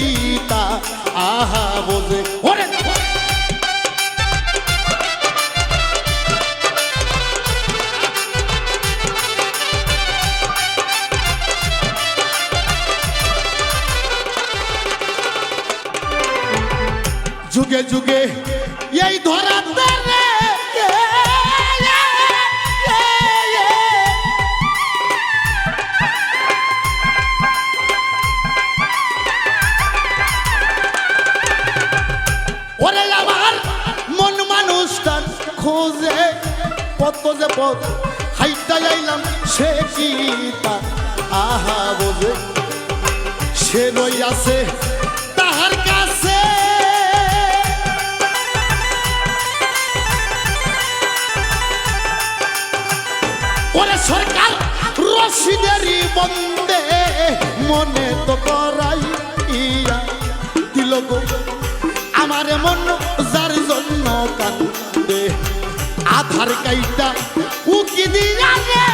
তা আহা বোঝে ওরে যুগে যুগে এই ধরাতে রে ওরে আমার মন মানুষটার খোঁজে কত যে পথ হাইটা যাইলাম সে কি তা আহা বোঝে সে রই আছে তাহার কাছে ওরে সরকার রশিদেরই বন্দে মনে তো করাই ইয়া দিল গো আমার মন যার জন্য কান্দে আধার কাইটা উকি দিয়া রে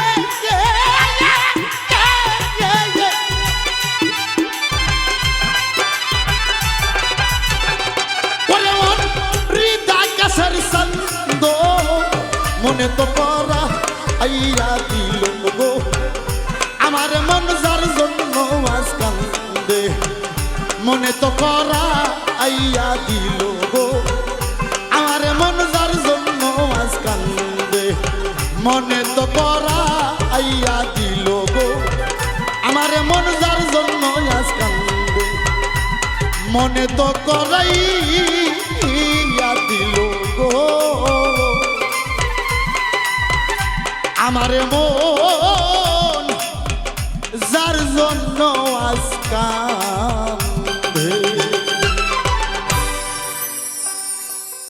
ওরে মন হৃদয় কাছের সন্দ মনে তো করা আইয়া দিল গো আমার মন যার জন্য আজ কান্দে মনে তো করা আইয়া দিল গো আমার মন যার জন্য আজ কান্দে মনে তো করা আইয়া দিল গো আমার মন যার জন্য আজ কান্দে মনে তো করাইয়া দিল গো আমার মন যার জন্য আজ কান্দে